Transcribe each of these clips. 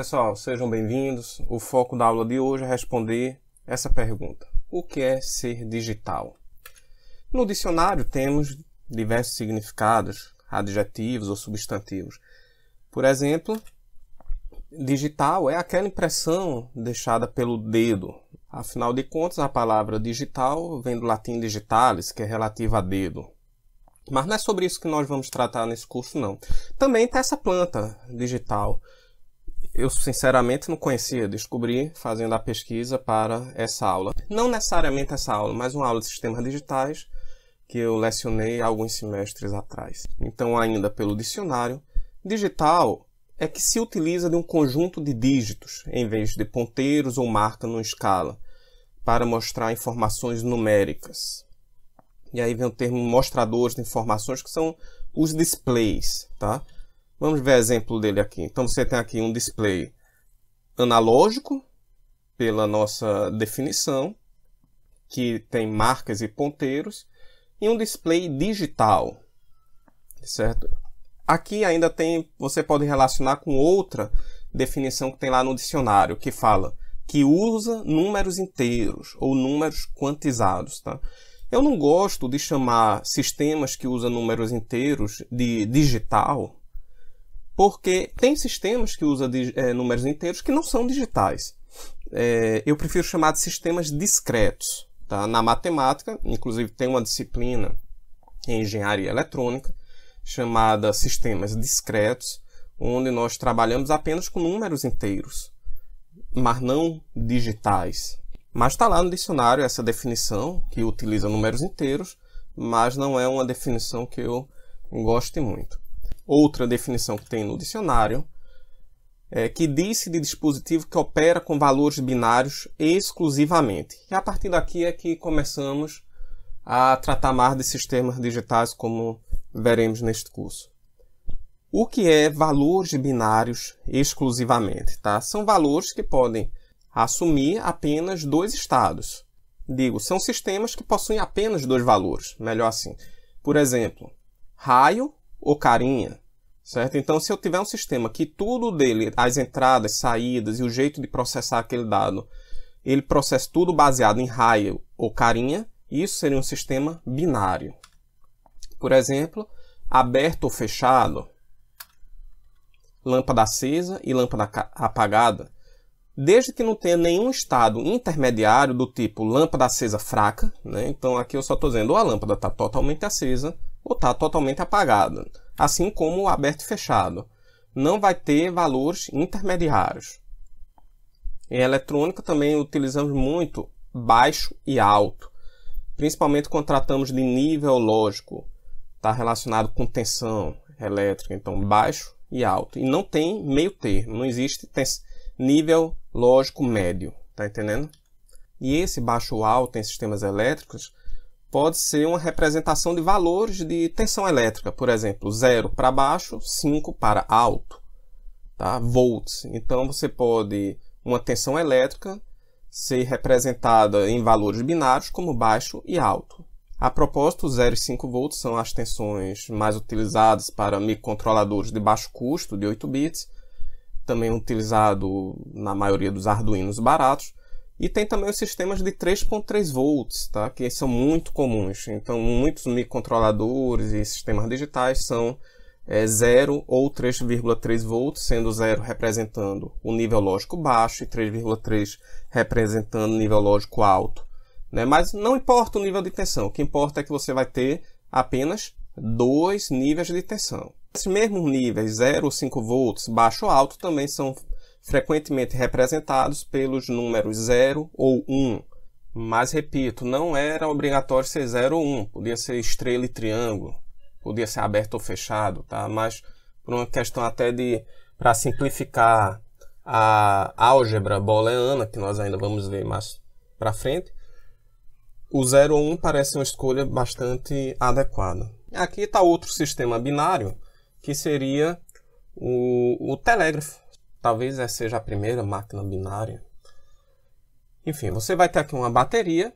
pessoal, sejam bem-vindos. O foco da aula de hoje é responder essa pergunta: o que é ser digital? No dicionário temos diversos significados, adjetivos ou substantivos. Por exemplo, digital é aquela impressão deixada pelo dedo. Afinal de contas, a palavra digital vem do latim digitalis, que é relativo a dedo. Mas não é sobre isso que nós vamos tratar nesse curso, não. Também tem essa planta digital. Eu, sinceramente, não conhecia, descobri fazendo a pesquisa para essa aula. Não necessariamente essa aula, mas uma aula de sistemas digitais que eu lecionei alguns semestres atrás. Então, ainda pelo dicionário, digital é que se utiliza de um conjunto de dígitos, em vez de ponteiros ou marca numa escala, para mostrar informações numéricas. E aí vem o termo mostradores de informações, que são os displays, tá? Vamos ver o exemplo dele aqui. Então você tem aqui um display analógico, pela nossa definição, que tem marcas e ponteiros, e um display digital, certo? Aqui ainda tem, você pode relacionar com outra definição que tem lá no dicionário, que fala que usa números inteiros ou números quantizados, tá? Eu não gosto de chamar sistemas que usam números inteiros de digital, porque tem sistemas que usam números inteiros que não são digitais. Eu prefiro chamar de sistemas discretos. Tá? Na matemática, inclusive tem uma disciplina em engenharia eletrônica chamada sistemas discretos, onde nós trabalhamos apenas com números inteiros, mas não digitais. Mas está lá no dicionário essa definição, que utiliza números inteiros, mas não é uma definição que eu goste muito. Outra definição que tem no dicionário é que diz-se de dispositivo que opera com valores binários exclusivamente. E a partir daqui é que começamos a tratar mais de sistemas digitais, como veremos neste curso. O que é valores binários exclusivamente? Tá? São valores que podem assumir apenas dois estados. Digo, são sistemas que possuem apenas dois valores, melhor assim. Por exemplo, raio ou carinha, certo? Então, se eu tiver um sistema que tudo dele, as entradas, saídas e o jeito de processar aquele dado, ele processa tudo baseado em raio ou carinha, isso seria um sistema binário. Por exemplo, aberto ou fechado, lâmpada acesa e lâmpada apagada, desde que não tenha nenhum estado intermediário do tipo lâmpada acesa fraca, né? Então aqui eu só estou dizendo ou a lâmpada está totalmente acesa ou está totalmente apagada, assim como o aberto e fechado. Não vai ter valores intermediários. Em eletrônica também utilizamos muito baixo e alto, principalmente quando tratamos de nível lógico, está relacionado com tensão elétrica, então baixo e alto. E não tem meio termo, não existe nível lógico médio, tá entendendo? E esse baixo ou alto em sistemas elétricos pode ser uma representação de valores de tensão elétrica, por exemplo, 0 para baixo, 5 para alto, tá? Volts. Então você pode, uma tensão elétrica, ser representada em valores binários como baixo e alto. A propósito, 0 e 5 volts são as tensões mais utilizadas para microcontroladores de baixo custo, de 8 bits, também utilizado na maioria dos Arduinos baratos. E tem também os sistemas de 3.3 volts, tá? Que são muito comuns. Então, muitos microcontroladores e sistemas digitais são 0 ou 3,3 volts, sendo 0 representando o nível lógico baixo e 3,3 representando o nível lógico alto, né? Mas não importa o nível de tensão, o que importa é que você vai ter apenas dois níveis de tensão. Esses mesmos níveis, 0 ou 5 volts, baixo ou alto, também são frequentemente representados pelos números 0 ou 1. Mas, repito, não era obrigatório ser 0 ou 1. Podia ser estrela e triângulo. Podia ser aberto ou fechado, tá? Mas, por uma questão até para simplificar a álgebra booleana, que nós ainda vamos ver mais para frente, o 0 ou 1 parece uma escolha bastante adequada. Aqui está outro sistema binário, que seria o telégrafo. Talvez essa seja a primeira máquina binária. Enfim, você vai ter aqui uma bateria,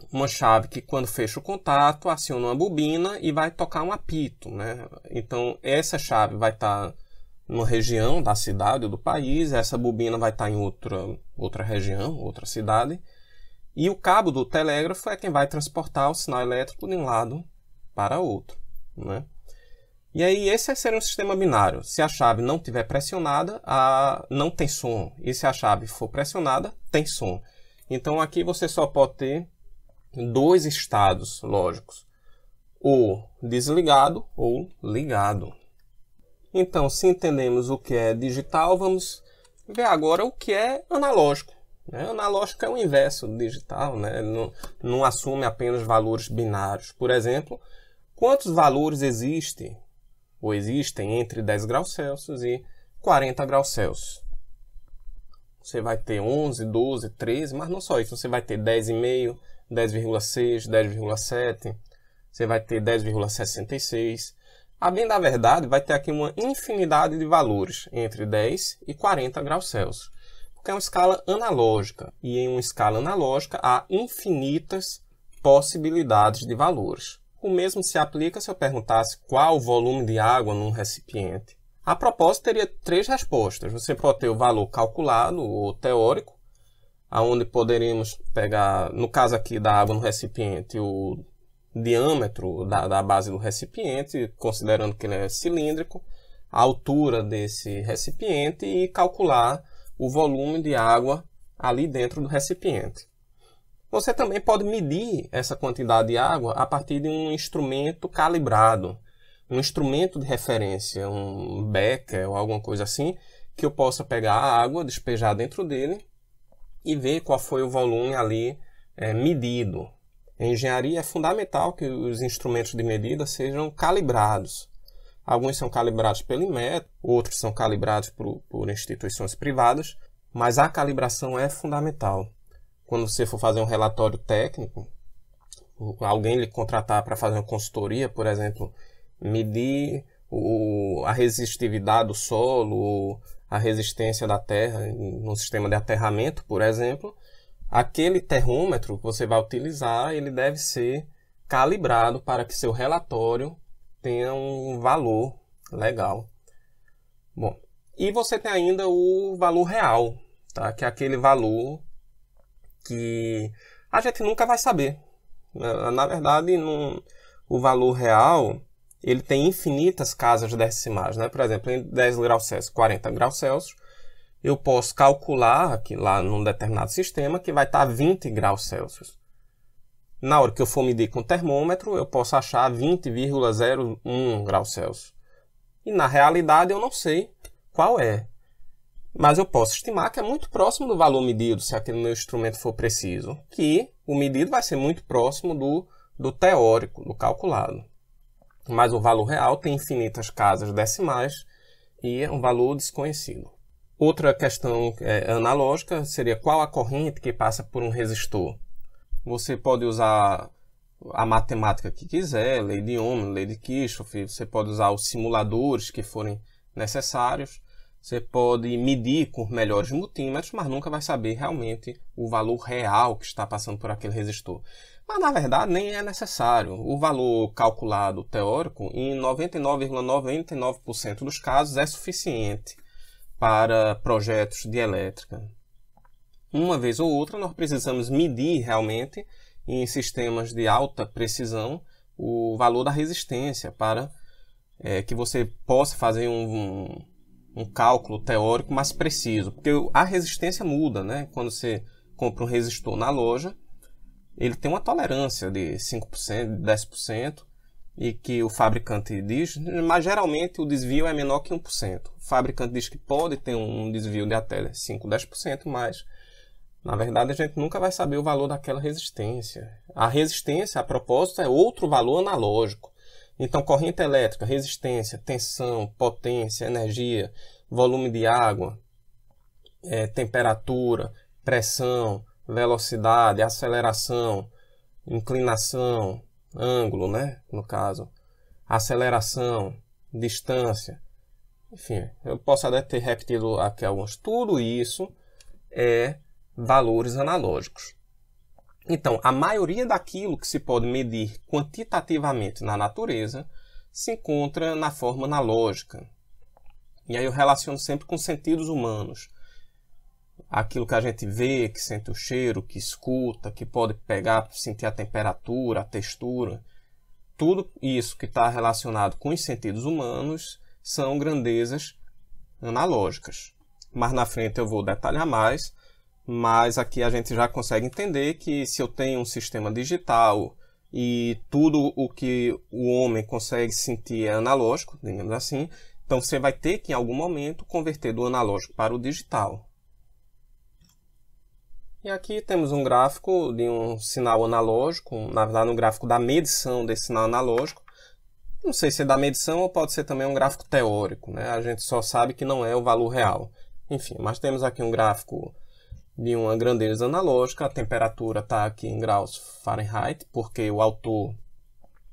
uma chave que quando fecha o contato, aciona uma bobina e vai tocar um apito, né? Então, essa chave vai estar numa região da cidade ou do país, essa bobina vai estar em outra região, outra cidade, e o cabo do telégrafo é quem vai transportar o sinal elétrico de um lado para outro, né? E aí esse seria um sistema binário. Se a chave não estiver pressionada, não tem som. E se a chave for pressionada, tem som. Então aqui você só pode ter dois estados lógicos, ou desligado ou ligado. Então, se entendemos o que é digital, vamos ver agora o que é analógico. Analógico é o inverso do digital, né? Não assume apenas valores binários. Por exemplo, quantos valores existem entre 10 graus Celsius e 40 graus Celsius? Você vai ter 11, 12, 13, mas não só isso. Você vai ter 10,5, 10,6, 10,7, você vai ter 10,66. A bem da verdade, vai ter aqui uma infinidade de valores entre 10 e 40 graus Celsius. Porque é uma escala analógica. E em uma escala analógica há infinitas possibilidades de valores. O mesmo se aplica se eu perguntasse qual o volume de água num recipiente. A propósito, teria três respostas. Você pode ter o valor calculado ou teórico, onde poderíamos pegar, no caso aqui da água no recipiente, o diâmetro da base do recipiente, considerando que ele é cilíndrico, a altura desse recipiente e calcular o volume de água ali dentro do recipiente. Você também pode medir essa quantidade de água a partir de um instrumento calibrado, um instrumento de referência, um becker ou alguma coisa assim, que eu possa pegar a água, despejar dentro dele e ver qual foi o volume ali medido. Em engenharia é fundamental que os instrumentos de medida sejam calibrados. Alguns são calibrados pelo Inmetro, outros são calibrados por instituições privadas, mas a calibração é fundamental. Quando você for fazer um relatório técnico, alguém lhe contratar para fazer uma consultoria, por exemplo, medir a resistividade do solo, a resistência da terra no sistema de aterramento, por exemplo, aquele termômetro que você vai utilizar, ele deve ser calibrado para que seu relatório tenha um valor legal. Bom, e você tem ainda o valor real, tá? Que é aquele valor que a gente nunca vai saber. Na verdade, o valor real ele tem infinitas casas decimais, né? Por exemplo, em 10 graus Celsius, 40 graus Celsius, eu posso calcular aqui lá num determinado sistema que vai estar 20 graus Celsius. Na hora que eu for medir com o termômetro, eu posso achar 20,01 graus Celsius. E na realidade eu não sei qual é. Mas eu posso estimar que é muito próximo do valor medido, se aquele meu instrumento for preciso. Que o medido vai ser muito próximo do teórico, do calculado. Mas o valor real tem infinitas casas decimais e é um valor desconhecido. Outra questão analógica seria qual a corrente que passa por um resistor. Você pode usar a matemática que quiser, lei de Ohm, lei de Kirchhoff, você pode usar os simuladores que forem necessários, você pode medir com melhores multímetros, mas nunca vai saber realmente o valor real que está passando por aquele resistor. Mas na verdade nem é necessário. O valor calculado teórico, em 99,99% dos casos, é suficiente para projetos de elétrica. Uma vez ou outra, nós precisamos medir realmente, em sistemas de alta precisão, o valor da resistência para que você possa fazer um cálculo teórico mais preciso. Porque a resistência muda, né? Quando você compra um resistor na loja, ele tem uma tolerância de 5%, 10%, e que o fabricante diz, mas geralmente o desvio é menor que 1%. O fabricante diz que pode ter um desvio de até 5, 10%, mas na verdade a gente nunca vai saber o valor daquela resistência. A resistência, a propósito, é outro valor analógico. Então, corrente elétrica, resistência, tensão, potência, energia, volume de água, temperatura, pressão, velocidade, aceleração, inclinação, ângulo, né? No caso, aceleração, distância. Enfim, eu posso até ter repetido aqui alguns. Tudo isso é valores analógicos. Então, a maioria daquilo que se pode medir quantitativamente na natureza se encontra na forma analógica. E aí eu relaciono sempre com sentidos humanos. Aquilo que a gente vê, que sente o cheiro, que escuta, que pode pegar, sentir a temperatura, a textura. Tudo isso que está relacionado com os sentidos humanos são grandezas analógicas. Mais na frente eu vou detalhar mais, mas aqui a gente já consegue entender que se eu tenho um sistema digital e tudo o que o homem consegue sentir é analógico, digamos assim, então você vai ter que em algum momento converter do analógico para o digital. E aqui temos um gráfico de um sinal analógico, na verdade um gráfico da medição desse sinal analógico. Não sei se é da medição ou pode ser também um gráfico teórico, né? A gente só sabe que não é o valor real. Enfim, mas temos aqui um gráfico de uma grandeza analógica, a temperatura está aqui em graus Fahrenheit, porque o autor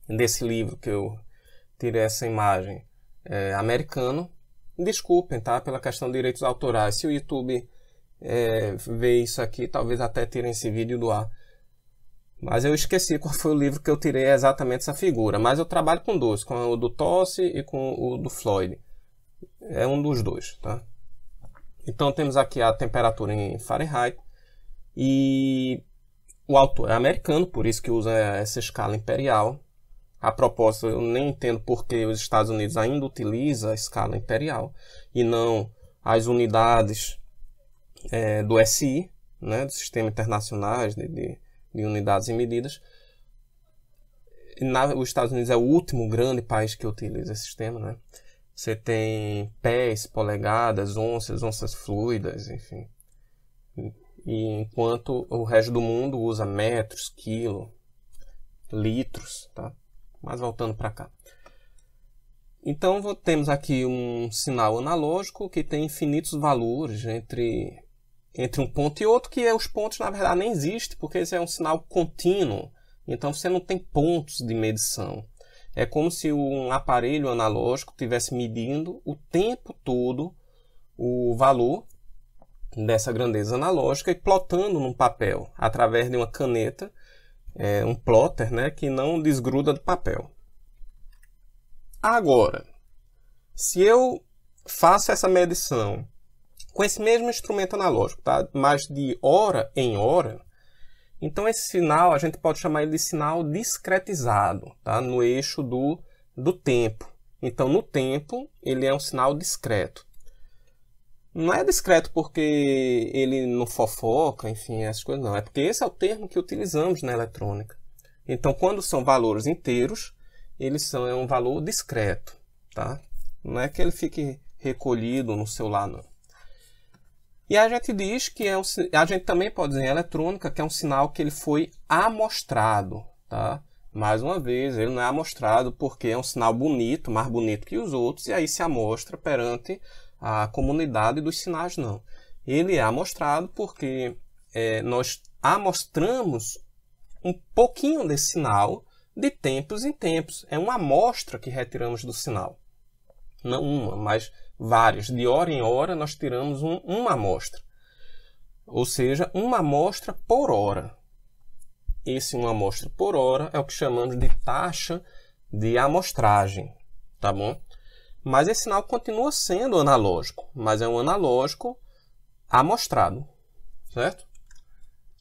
desse livro que eu tirei essa imagem é americano. Desculpem, tá? Pela questão de direitos autorais. Se o YouTube ver isso aqui, talvez até tirem esse vídeo do ar. Mas eu esqueci qual foi o livro que eu tirei exatamente essa figura. Mas eu trabalho com dois, com o do Tosse e com o do Floyd. É um dos dois, tá? Então temos aqui a temperatura em Fahrenheit. E o autor é americano, por isso que usa essa escala imperial. A propósito, eu nem entendo por que os Estados Unidos ainda utilizam a escala imperial e não as unidades do SI, né, do Sistema Internacional de Unidades e Medidas. Os Estados Unidos é o último grande país que utiliza esse sistema, né? Você tem pés, polegadas, onças fluidas, enfim. E enquanto o resto do mundo usa metros, quilo, litros, tá? Mas voltando para cá. Então temos aqui um sinal analógico que tem infinitos valores entre um ponto e outro, que os pontos na verdade nem existem, porque esse é um sinal contínuo, então você não tem pontos de medição. É como se um aparelho analógico estivesse medindo o tempo todo o valor dessa grandeza analógica e plotando num papel, através de uma caneta, um plotter, né, que não desgruda do papel. Agora, se eu faço essa medição com esse mesmo instrumento analógico, tá? Mas de hora em hora, então esse sinal a gente pode chamar ele de sinal discretizado, tá? No eixo do tempo. Então no tempo ele é um sinal discreto. Não é discreto porque ele não fofoca, enfim, essas coisas não. É porque esse é o termo que utilizamos na eletrônica. Então quando são valores inteiros, eles são um valor discreto, tá? Não é que ele fique recolhido no celular, não. E a gente diz que a gente também pode dizer em eletrônica que é um sinal que ele foi amostrado, tá? Mais uma vez, ele não é amostrado porque é um sinal bonito, mais bonito que os outros, e aí se amostra perante a comunidade dos sinais, não. Ele é amostrado porque nós amostramos um pouquinho desse sinal de tempos em tempos. É uma amostra que retiramos do sinal. Não uma, mas várias. De hora em hora nós tiramos uma amostra. Ou seja, uma amostra por hora. Esse uma amostra por hora é o que chamamos de taxa de amostragem. Tá bom? Mas esse sinal continua sendo analógico. Mas é um analógico amostrado. Certo?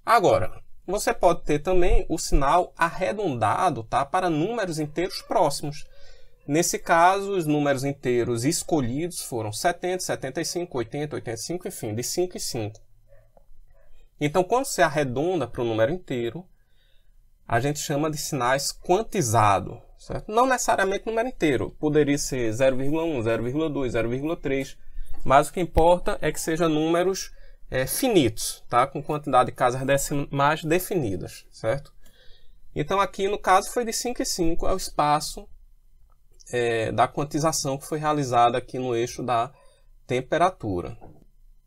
Agora, você pode ter também o sinal arredondado, tá? Para números inteiros próximos. Nesse caso, os números inteiros escolhidos foram 70, 75, 80, 85, enfim, de 5 em 5. Então, quando você arredonda para o número inteiro, a gente chama de sinais quantizados, certo? Não necessariamente número inteiro, poderia ser 0,1, 0,2, 0,3, mas o que importa é que sejam números finitos, tá? Com quantidade de casas decimais definidas, certo? Então, aqui no caso foi de 5 em 5, é o espaço da quantização que foi realizada aqui no eixo da temperatura.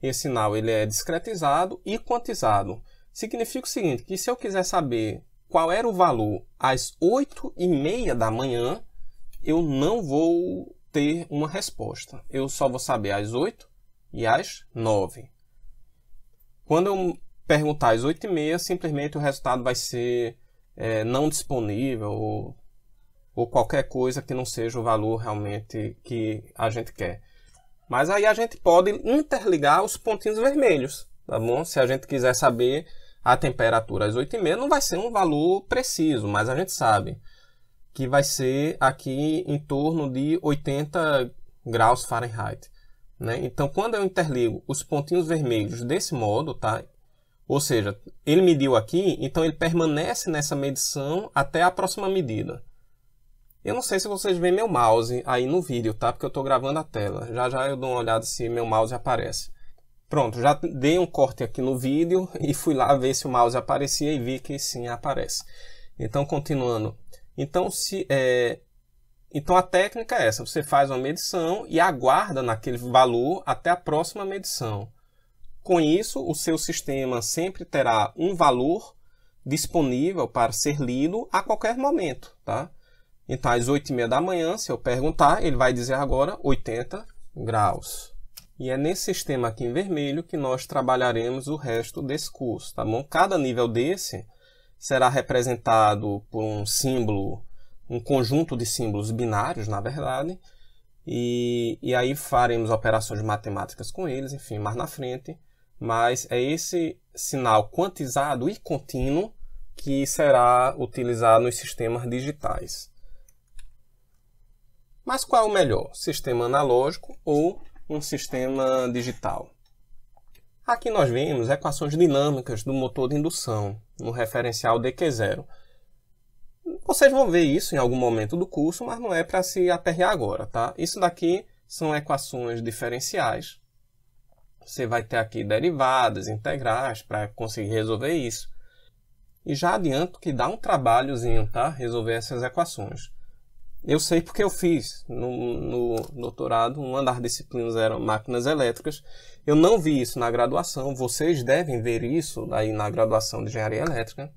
Esse sinal ele é discretizado e quantizado. Significa o seguinte, que se eu quiser saber qual era o valor às 8h30 da manhã, eu não vou ter uma resposta. Eu só vou saber às 8 e às 9. Quando eu perguntar às 8h30, simplesmente o resultado vai ser não disponível ou qualquer coisa que não seja o valor realmente que a gente quer. Mas aí a gente pode interligar os pontinhos vermelhos, tá bom? Se a gente quiser saber a temperatura às 8h30, não vai ser um valor preciso, mas a gente sabe que vai ser aqui em torno de 80 graus Fahrenheit, né? Então, quando eu interligo os pontinhos vermelhos desse modo, tá? Ou seja, ele mediu aqui, então ele permanece nessa medição até a próxima medida. Eu não sei se vocês veem meu mouse aí no vídeo, tá? Porque eu estou gravando a tela. Já já eu dou uma olhada se meu mouse aparece. Pronto, já dei um corte aqui no vídeo e fui lá ver se o mouse aparecia e vi que sim, aparece. Então, continuando. Então a técnica é essa. Você faz uma medição e aguarda naquele valor até a próxima medição. Com isso, o seu sistema sempre terá um valor disponível para ser lido a qualquer momento, tá? Então, às 8h30 da manhã, se eu perguntar, ele vai dizer agora 80 graus. E é nesse sistema aqui em vermelho que nós trabalharemos o resto desse curso, tá bom? Cada nível desse será representado por um símbolo, um conjunto de símbolos binários, na verdade, e aí faremos operações matemáticas com eles, enfim, mais na frente. Mas é esse sinal quantizado e contínuo que será utilizado nos sistemas digitais. Mas qual é o melhor? Sistema analógico ou um sistema digital? Aqui nós vemos equações dinâmicas do motor de indução, no referencial DQ0. Vocês vão ver isso em algum momento do curso, mas não é para se aperrear agora, tá? Isso daqui são equações diferenciais. Você vai ter aqui derivadas, integrais, para conseguir resolver isso. E já adianto que dá um trabalhozinho, tá? Resolver essas equações. Eu sei porque eu fiz no doutorado, uma das disciplinas eram máquinas elétricas. Eu não vi isso na graduação, vocês devem ver isso aí na graduação de engenharia elétrica,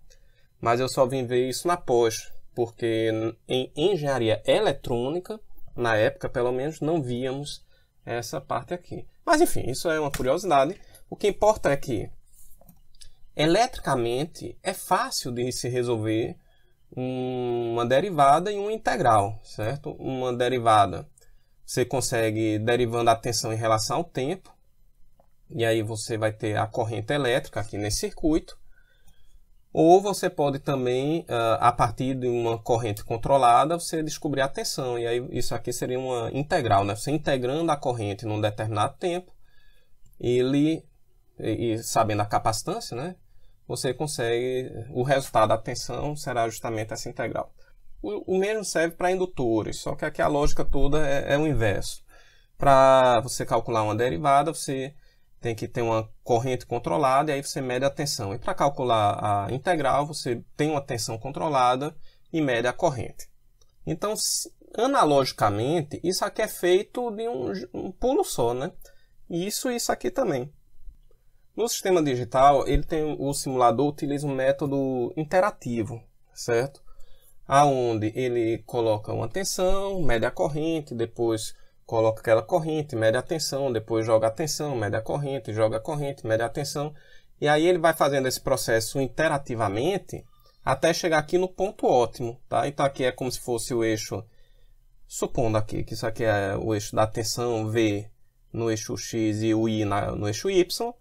mas eu só vim ver isso na pós, porque em engenharia eletrônica, na época pelo menos, não víamos essa parte aqui. Mas enfim, isso é uma curiosidade. O que importa é que eletricamente é fácil de se resolver uma derivada e uma integral, certo? Uma derivada você consegue derivando a tensão em relação ao tempo, e aí você vai ter a corrente elétrica aqui nesse circuito. Ou você pode também, a partir de uma corrente controlada, você descobrir a tensão. E aí isso aqui seria uma integral, né? Você integrando a corrente num determinado tempo, e sabendo a capacitância, né? Você consegue, o resultado da tensão será justamente essa integral. O mesmo serve para indutores, só que aqui a lógica toda é o inverso. Para você calcular uma derivada, você tem que ter uma corrente controlada e aí você mede a tensão. E para calcular a integral, você tem uma tensão controlada e mede a corrente. Então, analogicamente, isso aqui é feito de um pulo só, né? Isso aqui também. No sistema digital, o simulador utiliza um método interativo, certo? Aonde ele coloca uma tensão, mede a corrente, depois coloca aquela corrente, mede a tensão, depois joga a tensão, mede a corrente, joga a corrente, mede a tensão. E aí ele vai fazendo esse processo interativamente até chegar aqui no ponto ótimo, tá? Então aqui é como se fosse o eixo, supondo aqui que isso aqui é o eixo da tensão V no eixo X e o Y no eixo Y.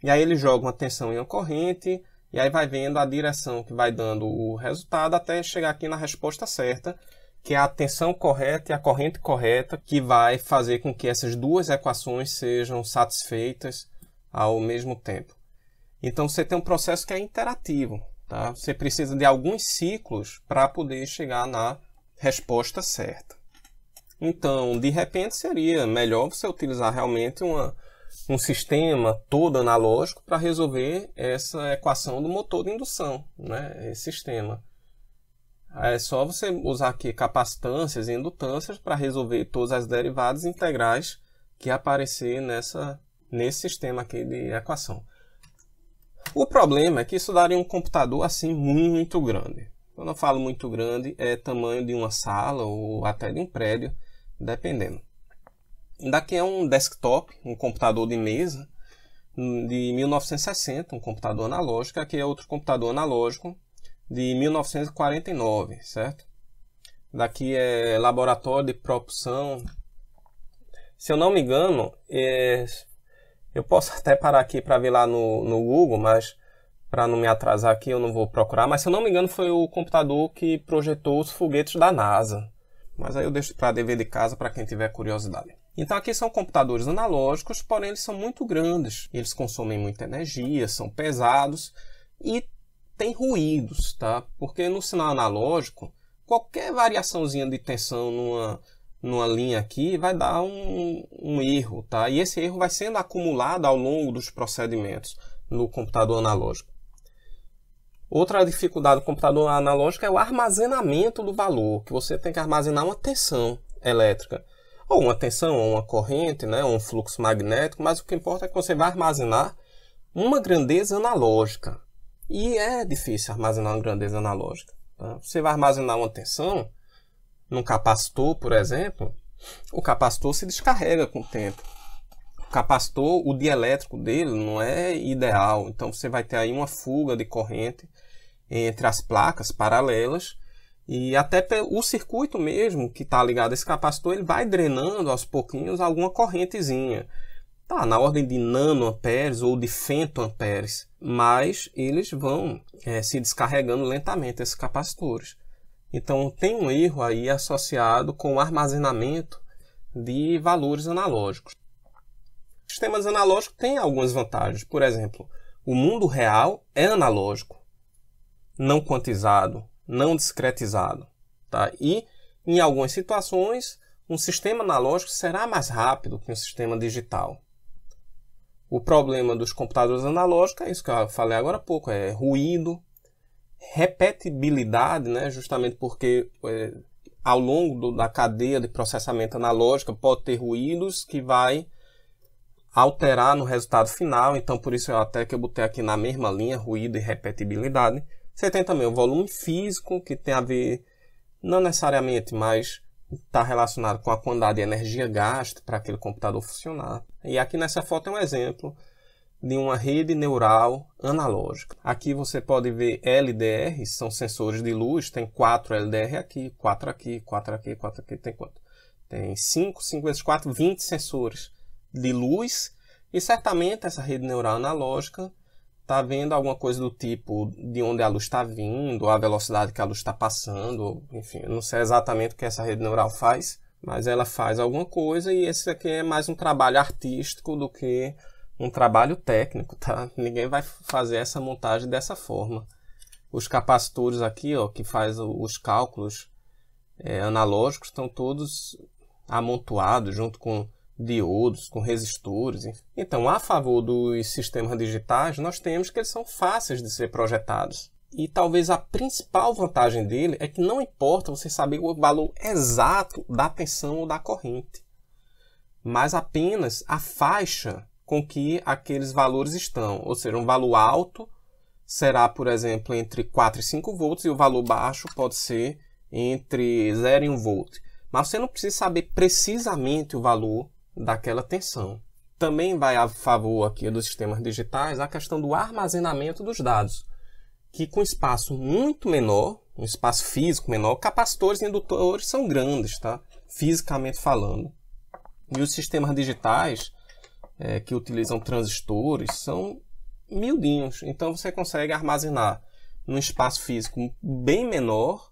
E aí ele joga uma tensão em uma corrente, e aí vai vendo a direção que vai dando o resultado até chegar aqui na resposta certa, que é a tensão correta e a corrente correta, que vai fazer com que essas duas equações sejam satisfeitas ao mesmo tempo. Então você tem um processo que é interativo, tá? Você precisa de alguns ciclos para poder chegar na resposta certa. Então, de repente, seria melhor você utilizar realmente um sistema todo analógico para resolver essa equação do motor de indução, né? Esse sistema. É só você usar aqui capacitâncias e indutâncias para resolver todas as derivadas integrais que aparecer nesse sistema aqui de equação. O problema é que isso daria um computador assim muito grande. Quando eu falo muito grande, é tamanho de uma sala ou até de um prédio, dependendo. Daqui é um desktop, um computador de mesa de 1960, um computador analógico. Aqui é outro computador analógico de 1949, certo? Daqui é laboratório de propulsão Se eu não me engano, eu posso até parar aqui para ver lá no Google, mas para não me atrasar aqui eu não vou procurar. Mas se eu não me engano foi o computador que projetou os foguetes da NASA. Mas aí eu deixo para dever de casa para quem tiver curiosidade. Então aqui são computadores analógicos, porém eles são muito grandes. Eles consomem muita energia, são pesados e tem ruídos, tá? Porque no sinal analógico, qualquer variaçãozinha de tensão numa linha aqui vai dar um erro, tá? E esse erro vai sendo acumulado ao longo dos procedimentos no computador analógico. Outra dificuldade do computador analógico é o armazenamento do valor, que você tem que armazenar uma tensão elétrica, ou uma tensão, ou uma corrente, né? Ou um fluxo magnético, mas o que importa é que você vai armazenar uma grandeza analógica. E é difícil armazenar uma grandeza analógica. Tá? Você vai armazenar uma tensão num capacitor, por exemplo, o capacitor se descarrega com o tempo. O capacitor, o dielétrico dele não é ideal, então você vai ter aí uma fuga de corrente entre as placas paralelas e até o circuito mesmo que está ligado a esse capacitor, ele vai drenando aos pouquinhos alguma correntezinha. Tá, na ordem de nanoamperes ou de femtoamperes, mas eles vão se descarregando lentamente, esses capacitores. Então tem um erro aí associado com o armazenamento de valores analógicos. Sistemas analógicos têm algumas vantagens. Por exemplo, o mundo real é analógico, não quantizado, não discretizado. Tá? E em algumas situações, um sistema analógico será mais rápido que um sistema digital. O problema dos computadores analógicos é isso que eu falei agora há pouco, é ruído, repetibilidade, né? Justamente porque ao longo da cadeia de processamento analógico pode ter ruídos que vai alterar no resultado final, então por isso eu botei aqui na mesma linha, ruído e repetibilidade. Você tem também o volume físico, que tem a ver, não necessariamente, mas está relacionado com a quantidade de energia gasta para aquele computador funcionar. E aqui nessa foto é um exemplo de uma rede neural analógica. Aqui você pode ver LDR, são sensores de luz, tem 4 LDR aqui, 4 aqui, 4 aqui, 4 aqui, tem quanto? Tem 5 vezes 4, 20 sensores de luz, e certamente essa rede neural analógica está vendo alguma coisa do tipo de onde a luz está vindo, a velocidade que a luz está passando, enfim, eu não sei exatamente o que essa rede neural faz, mas ela faz alguma coisa e esse aqui é mais um trabalho artístico do que um trabalho técnico, tá? Ninguém vai fazer essa montagem dessa forma. Os capacitores aqui, ó, que faz os cálculos analógicos, estão todos amontoados junto com diodos, com resistores. Enfim. Então, a favor dos sistemas digitais, nós temos que eles são fáceis de ser projetados. E talvez a principal vantagem dele é que não importa você saber o valor exato da tensão ou da corrente, mas apenas a faixa com que aqueles valores estão. Ou seja, um valor alto será, por exemplo, entre 4 e 5 volts e o valor baixo pode ser entre 0 e 1 volt. Mas você não precisa saber precisamente o valor daquela tensão. Também vai a favor aqui dos sistemas digitais a questão do armazenamento dos dados, que com espaço muito menor, um espaço físico menor, capacitores e indutores são grandes, tá? Fisicamente falando. E os sistemas digitais que utilizam transistores são miudinhos, então você consegue armazenar num espaço físico bem menor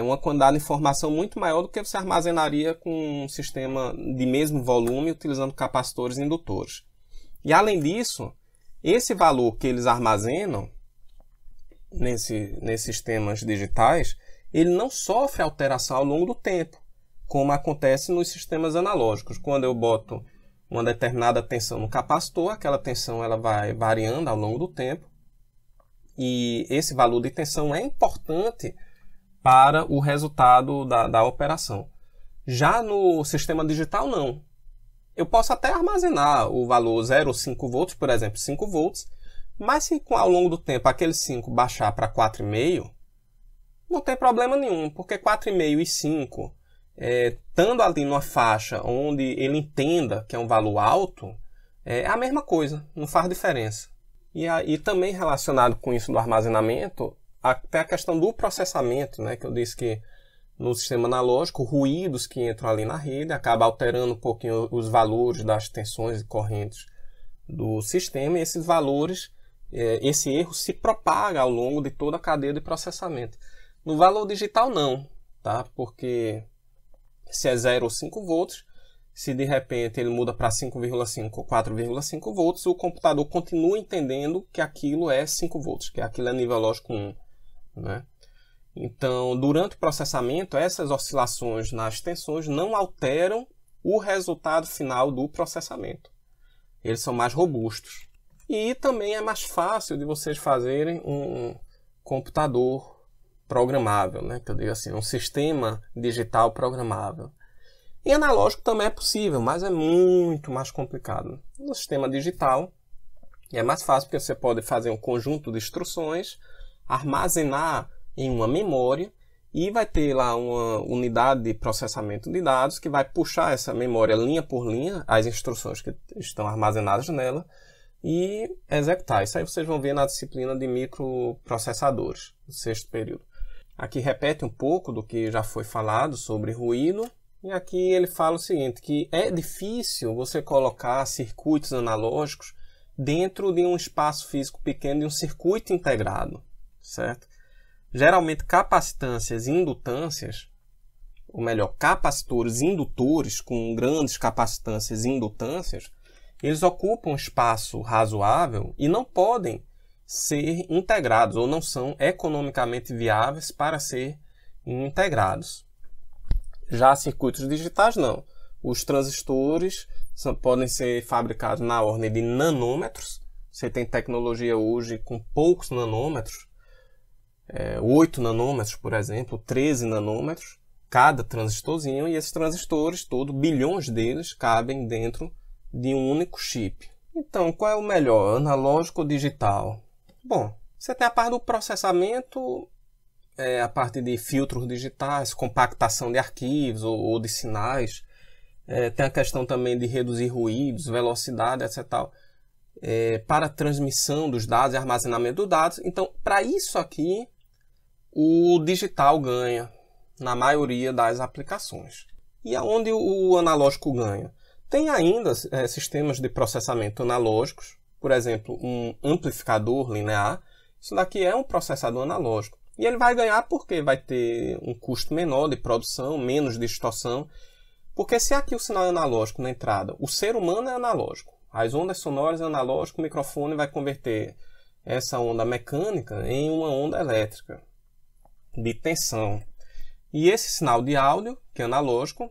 uma quantidade de informação muito maior do que você armazenaria com um sistema de mesmo volume utilizando capacitores e indutores. E além disso, esse valor que eles armazenam nesses sistemas digitais, ele não sofre alteração ao longo do tempo, como acontece nos sistemas analógicos. Quando eu boto uma determinada tensão no capacitor, aquela tensão ela vai variando ao longo do tempo, e esse valor de tensão é importante para o resultado da operação. Já no sistema digital, não. Eu posso até armazenar o valor 0 ou 5 volts, por exemplo, 5 volts, mas se ao longo do tempo aquele 5 baixar para 4,5, não tem problema nenhum, porque 4,5 e 5, estando ali numa faixa onde ele entenda que é um valor alto, é a mesma coisa, não faz diferença. E também relacionado com isso do armazenamento, até a questão do processamento, né, que eu disse que no sistema analógico, ruídos que entram ali na rede, acaba alterando um pouquinho os valores das tensões e correntes do sistema, e esses valores, esse erro se propaga ao longo de toda a cadeia de processamento. No valor digital não, tá? Porque se é 0 ou 5 volts, se de repente ele muda para 5,5 ou 4,5 volts, o computador continua entendendo que aquilo é 5 volts, que aquilo é nível lógico 1, né? Então, durante o processamento, essas oscilações nas tensões não alteram o resultado final do processamento. Eles são mais robustos. E também é mais fácil de vocês fazerem um computador programável, né? Que eu digo assim, um sistema digital programável. E analógico também é possível, mas é muito mais complicado. No sistema digital é mais fácil porque você pode fazer um conjunto de instruções, armazenar em uma memória e vai ter lá uma unidade de processamento de dados que vai puxar essa memória linha por linha, as instruções que estão armazenadas nela, e executar. Isso aí vocês vão ver na disciplina de microprocessadores, no 6º período. Aqui repete um pouco do que já foi falado sobre ruído, e aqui ele fala o seguinte, que é difícil você colocar circuitos analógicos dentro de um espaço físico pequeno, de um circuito integrado, certo? Geralmente capacitâncias e indutâncias, ou melhor, capacitores e indutores com grandes capacitâncias e indutâncias, eles ocupam um espaço razoável e não podem ser integrados, ou não são economicamente viáveis para ser integrados. Já circuitos digitais não. Os transistores podem ser fabricados na ordem de nanômetros. Você tem tecnologia hoje com poucos nanômetros, 8 nanômetros, por exemplo, 13 nanômetros, cada transistorzinho, e esses transistores, todos, bilhões deles, cabem dentro de um único chip. Então, qual é o melhor, analógico ou digital? Bom, você tem a parte do processamento, a parte de filtros digitais, compactação de arquivos ou de sinais, tem a questão também de reduzir ruídos, velocidade, etc. Para a transmissão dos dados e armazenamento dos dados. Então, para isso aqui, o digital ganha na maioria das aplicações. E aonde o analógico ganha? Tem ainda sistemas de processamento analógicos, por exemplo, um amplificador linear. Isso daqui é um processador analógico. E ele vai ganhar porque vai ter um custo menor de produção, menos distorção. Porque se aqui o sinal é analógico na entrada, o ser humano é analógico. As ondas sonoras é analógico, o microfone vai converter essa onda mecânica em uma onda elétrica de tensão. E esse sinal de áudio, que é analógico,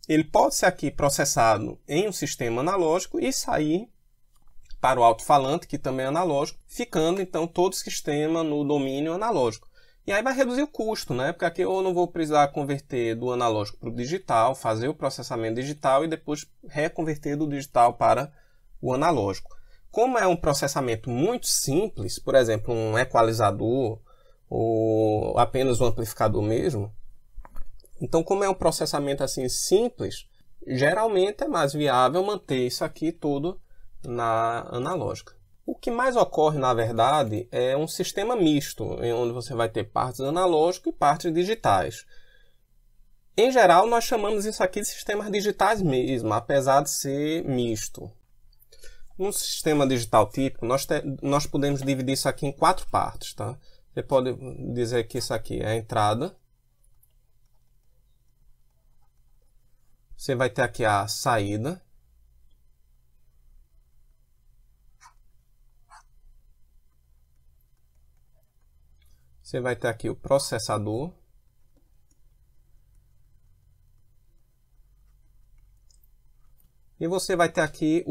ele pode ser aqui processado em um sistema analógico e sair para o alto-falante, que também é analógico, ficando então todo o sistema no domínio analógico. E aí vai reduzir o custo, né? Porque aqui eu não vou precisar converter do analógico para o digital, fazer o processamento digital e depois reconverter do digital para o analógico. Como é um processamento muito simples, por exemplo, um equalizador ou apenas um amplificador mesmo, então como é um processamento assim simples, geralmente é mais viável manter isso aqui tudo na analógica. O que mais ocorre, na verdade, é um sistema misto, em onde você vai ter partes analógicas e partes digitais. Em geral, nós chamamos isso aqui de sistemas digitais mesmo, apesar de ser misto. Num sistema digital típico, nós podemos dividir isso aqui em 4 partes. Tá? Você pode dizer que isso aqui é a entrada. Você vai ter aqui a saída. Você vai ter aqui o processador. E você vai ter aqui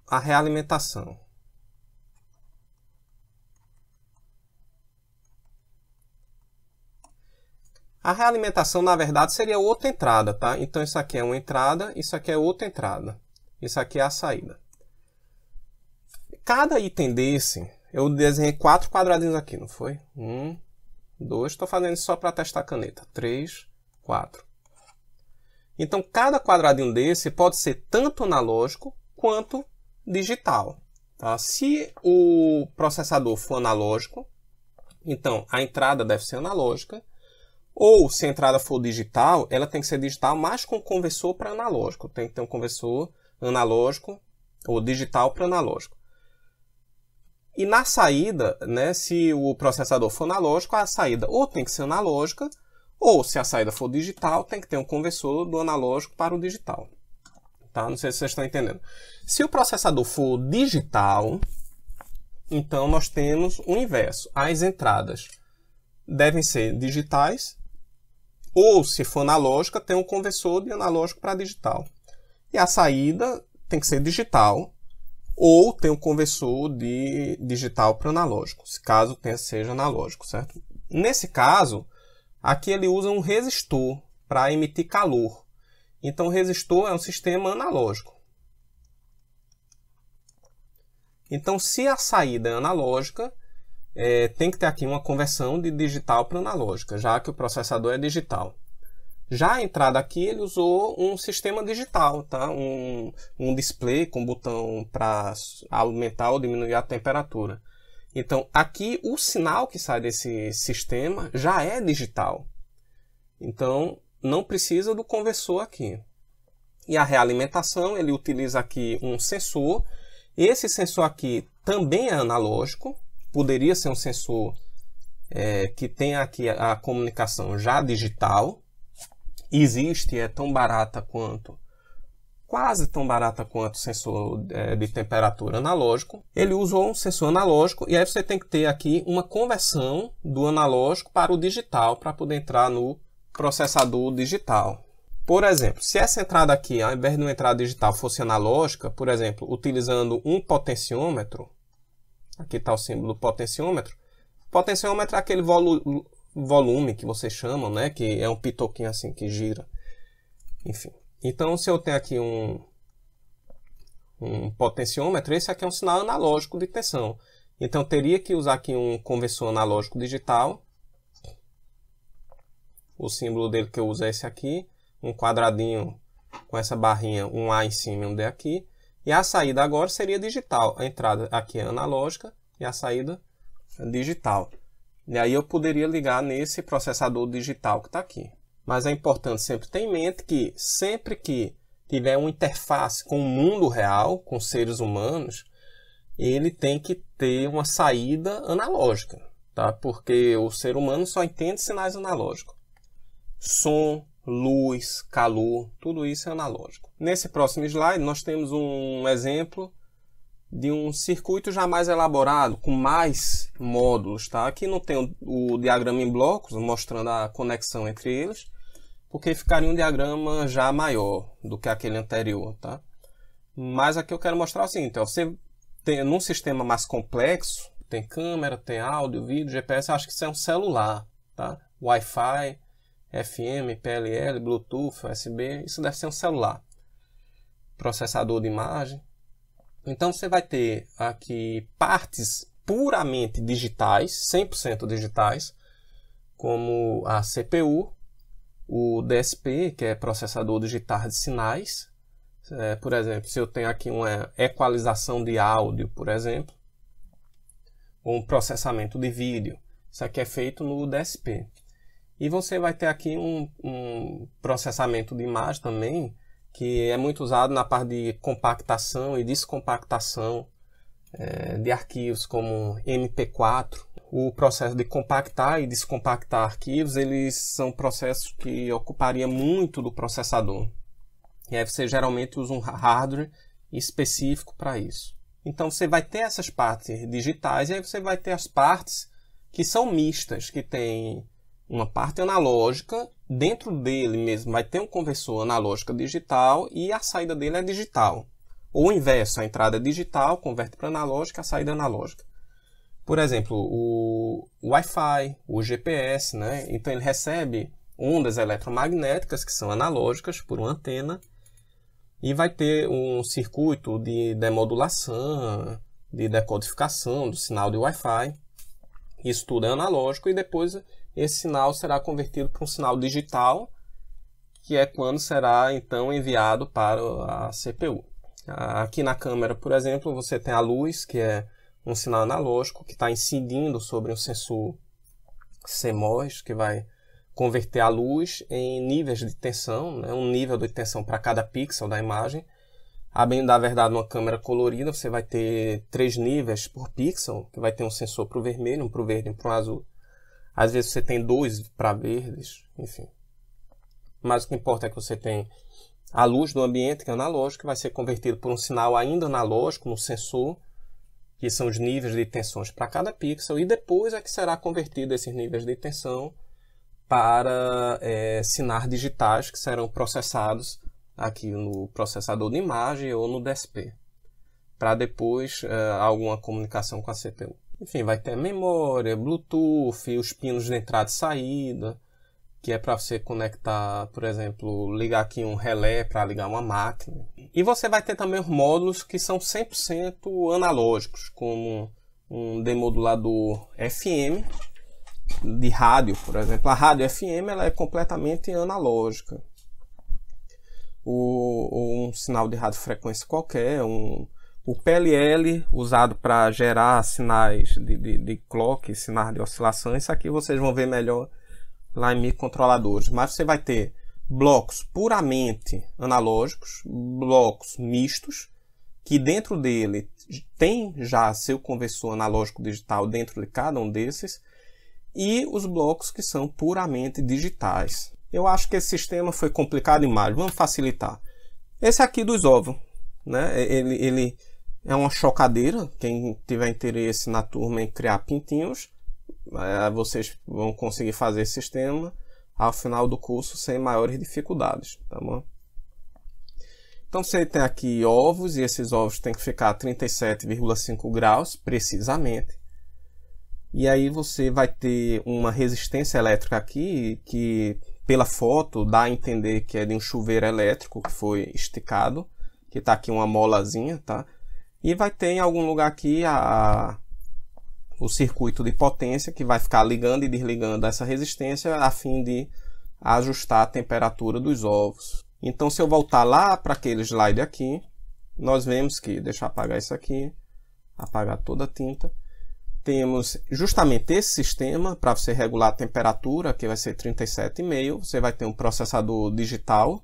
a realimentação. A realimentação, na verdade, seria outra entrada, tá? Então, isso aqui é uma entrada, isso aqui é outra entrada. Isso aqui é a saída. Cada item desse, eu desenhei 4 quadradinhos aqui, não foi? 1, 2, estou fazendo isso só para testar a caneta. 3, 4. Então, cada quadradinho desse pode ser tanto analógico quanto digital. Tá? Se o processador for analógico, então a entrada deve ser analógica. Ou, se a entrada for digital, ela tem que ser digital, mas com conversor para analógico. Tem que ter um conversor analógico ou digital para analógico. E na saída, né, se o processador for analógico, a saída ou tem que ser analógica, ou se a saída for digital, tem que ter um conversor do analógico para o digital. Tá? Não sei se vocês estão entendendo. Se o processador for digital, então nós temos o inverso. As entradas devem ser digitais, ou se for analógica, tem um conversor de analógico para digital. E a saída tem que ser digital, ou tem um conversor de digital para analógico, se caso seja analógico, certo? Nesse caso, aqui ele usa um resistor para emitir calor. Então, o resistor é um sistema analógico. Então, se a saída é analógica, tem que ter aqui uma conversão de digital para analógica, já que o processador é digital. Já a entrada aqui, ele usou um sistema digital, tá? Um display com botão para aumentar ou diminuir a temperatura. Então, aqui o sinal que sai desse sistema já é digital. Então, não precisa do conversor aqui. E a realimentação, ele utiliza aqui um sensor. Esse sensor aqui também é analógico. Poderia ser um sensor que tem aqui a comunicação já digital. Existe, é tão barata quanto, quase tão barata quanto o sensor de temperatura analógico. Ele usou um sensor analógico e aí você tem que ter aqui uma conversão do analógico para o digital para poder entrar no processador digital. Por exemplo, se essa entrada aqui, ao invés de uma entrada digital, fosse analógica, por exemplo, utilizando um potenciômetro, aqui está o símbolo do potenciômetro. Potenciômetro é aquele volume que vocês chamam, né? Que é um pitoquinho assim que gira. Enfim. Então, se eu tenho aqui um potenciômetro, esse aqui é um sinal analógico de tensão. Então, eu teria que usar aqui um conversor analógico digital. O símbolo dele que eu uso é esse aqui. Um quadradinho com essa barrinha, um A em cima e um D aqui. E a saída agora seria digital. A entrada aqui é analógica e a saída é digital. E aí eu poderia ligar nesse processador digital que está aqui. Mas é importante sempre ter em mente que sempre que tiver uma interface com o mundo real, com seres humanos, ele tem que ter uma saída analógica, tá? Porque o ser humano só entende sinais analógicos. Som, luz, calor, tudo isso é analógico. Nesse próximo slide nós temos um exemplo de um circuito já mais elaborado, com mais módulos, tá? Aqui não tem o diagrama em blocos, mostrando a conexão entre eles, porque ficaria um diagrama já maior do que aquele anterior, tá? Mas aqui eu quero mostrar o seguinte, ó, você tem num sistema mais complexo, tem câmera, tem áudio, vídeo, GPS, acho que isso é um celular, tá? Wi-Fi, FM, PLL, Bluetooth, USB, isso deve ser um celular. Processador de imagem. Então você vai ter aqui partes puramente digitais, 100% digitais, como a CPU, o DSP, que é processador digital de sinais. Por exemplo, se eu tenho aqui uma equalização de áudio, por exemplo, ou um processamento de vídeo, isso aqui é feito no DSP. E você vai ter aqui um processamento de imagem também, que é muito usado na parte de compactação e descompactação de arquivos como MP4. O processo de compactar e descompactar arquivos, eles são processos que ocupariam muito do processador. E aí você geralmente usa um hardware específico para isso. Então você vai ter essas partes digitais e aí você vai ter as partes que são mistas, que tem uma parte analógica, dentro dele mesmo vai ter um conversor analógico digital e a saída dele é digital. Ou o inverso, a entrada é digital, converte para analógica, a saída é analógica. Por exemplo, o Wi-Fi, o GPS, né? Então ele recebe ondas eletromagnéticas que são analógicas por uma antena e vai ter um circuito de demodulação, de decodificação do sinal de Wi-Fi. Isso tudo é analógico e depois esse sinal será convertido para um sinal digital, que é quando será então enviado para a CPU. Aqui na câmera, por exemplo, você tem a luz, que é um sinal analógico que está incidindo sobre um sensor CMOS, que vai converter a luz em níveis de tensão, né? Um nível de tensão para cada pixel da imagem. A bem da verdade, numa câmera colorida, você vai ter 3 níveis por pixel, que vai ter um sensor para o vermelho, um para o verde e um para o azul. Às vezes você tem 2 para verdes, enfim. Mas o que importa é que você tem a luz do ambiente, que é analógico, que vai ser convertido por um sinal ainda analógico no sensor, que são os níveis de tensões para cada pixel, e depois é que será convertido esses níveis de tensão para sinais digitais que serão processados aqui no processador de imagem ou no DSP, para depois alguma comunicação com a CPU. Enfim, vai ter memória, Bluetooth, os pinos de entrada e saída, que é para você conectar, por exemplo, ligar aqui um relé para ligar uma máquina. E você vai ter também os módulos que são 100% analógicos, como um demodulador FM de rádio, por exemplo. A rádio FM ela é completamente analógica. Ou um sinal de radiofrequência qualquer, o PLL usado para gerar sinais de clock, sinais de oscilação. Isso aqui vocês vão ver melhor lá em microcontroladores. Mas você vai ter blocos puramente analógicos, blocos mistos, que dentro dele tem já seu conversor analógico digital dentro de cada um desses, e os blocos que são puramente digitais. Eu acho que esse sistema foi complicado demais. Vamos facilitar. Esse aqui dos ovos, né? Ele é uma chocadeira. Quem tiver interesse na turma em criar pintinhos, vocês vão conseguir fazer esse sistema ao final do curso sem maiores dificuldades, tá bom? Então você tem aqui ovos, e esses ovos têm que ficar a 37,5 graus precisamente. E aí você vai ter uma resistência elétrica aqui que pela foto dá a entender que é de um chuveiro elétrico que foi esticado, que está aqui uma molazinha, tá? E vai ter em algum lugar aqui o circuito de potência que vai ficar ligando e desligando essa resistência a fim de ajustar a temperatura dos ovos. Então, se eu voltar lá para aquele slide aqui, nós vemos que, deixa eu apagar isso aqui, apagar toda a tinta, temos justamente esse sistema para você regular a temperatura, que vai ser 37,5. Você vai ter um processador digital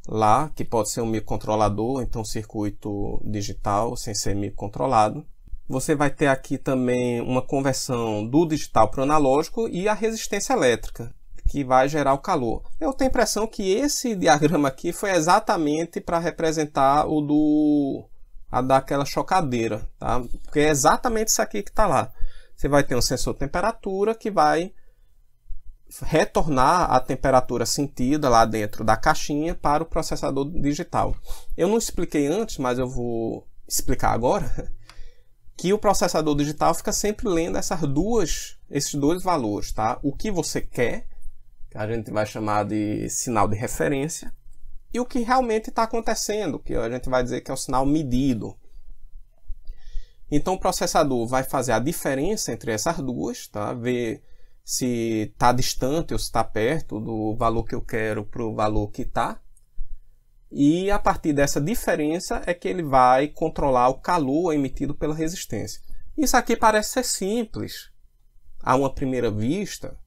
lá, que pode ser um microcontrolador, então circuito digital, sem ser microcontrolado. Você vai ter aqui também uma conversão do digital para o analógico e a resistência elétrica, que vai gerar o calor. Eu tenho a impressão que esse diagrama aqui foi exatamente para representar daquela chocadeira, tá? Porque é exatamente isso aqui que está lá. Você vai ter um sensor de temperatura que vai retornar a temperatura sentida lá dentro da caixinha para o processador digital. Eu não expliquei antes, mas eu vou explicar agora, que o processador digital fica sempre lendo esses dois valores, tá? O que você quer, que a gente vai chamar de sinal de referência, e o que realmente está acontecendo, que a gente vai dizer que é o sinal medido. Então o processador vai fazer a diferença entre essas duas, tá? Ver se está distante ou se está perto do valor que eu quero para o valor que está. E a partir dessa diferença é que ele vai controlar o calor emitido pela resistência. Isso aqui parece ser simples a uma primeira vista,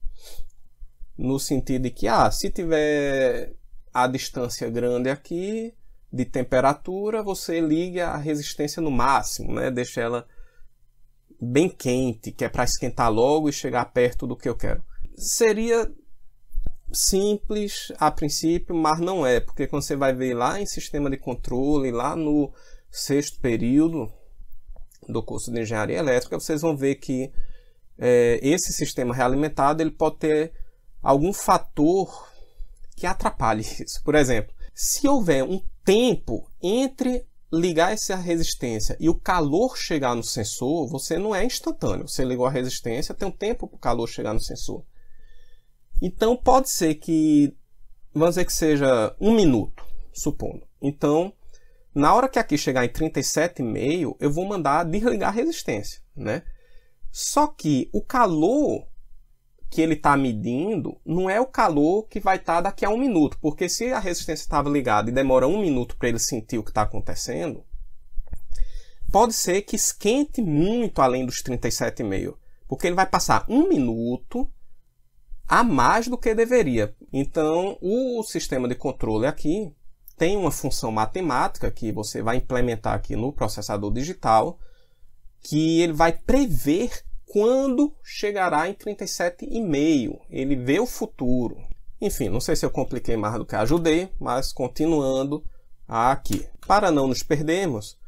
no sentido de que se tiver a distância grande aqui de temperatura, você liga a resistência no máximo, né? Deixa ela bem quente, que é para esquentar logo e chegar perto do que eu quero. Seria simples a princípio, mas não é, porque quando você vai ver lá em sistema de controle, lá no 6º período do curso de engenharia elétrica, vocês vão ver que esse sistema realimentado ele pode ter algum fator que atrapalhe isso. Por exemplo, se houver um tempo entre ligar essa resistência e o calor chegar no sensor, você não é instantâneo. Você ligou a resistência, tem um tempo para o calor chegar no sensor. Então pode ser que, vamos dizer que seja 1 minuto, supondo. Então, na hora que aqui chegar em 37,5, eu vou mandar desligar a resistência, né? Só que o calor que ele está medindo não é o calor que vai estar daqui a 1 minuto, porque se a resistência estava ligada e demora 1 minuto para ele sentir o que está acontecendo, pode ser que esquente muito além dos 37,5, porque ele vai passar 1 minuto a mais do que deveria. Então, o sistema de controle aqui tem uma função matemática que você vai implementar aqui no processador digital, que ele vai prever quando chegará em 37,5. Ele vê o futuro. Enfim, não sei se eu compliquei mais do que ajudei, mas continuando aqui. Para não nos perdermos,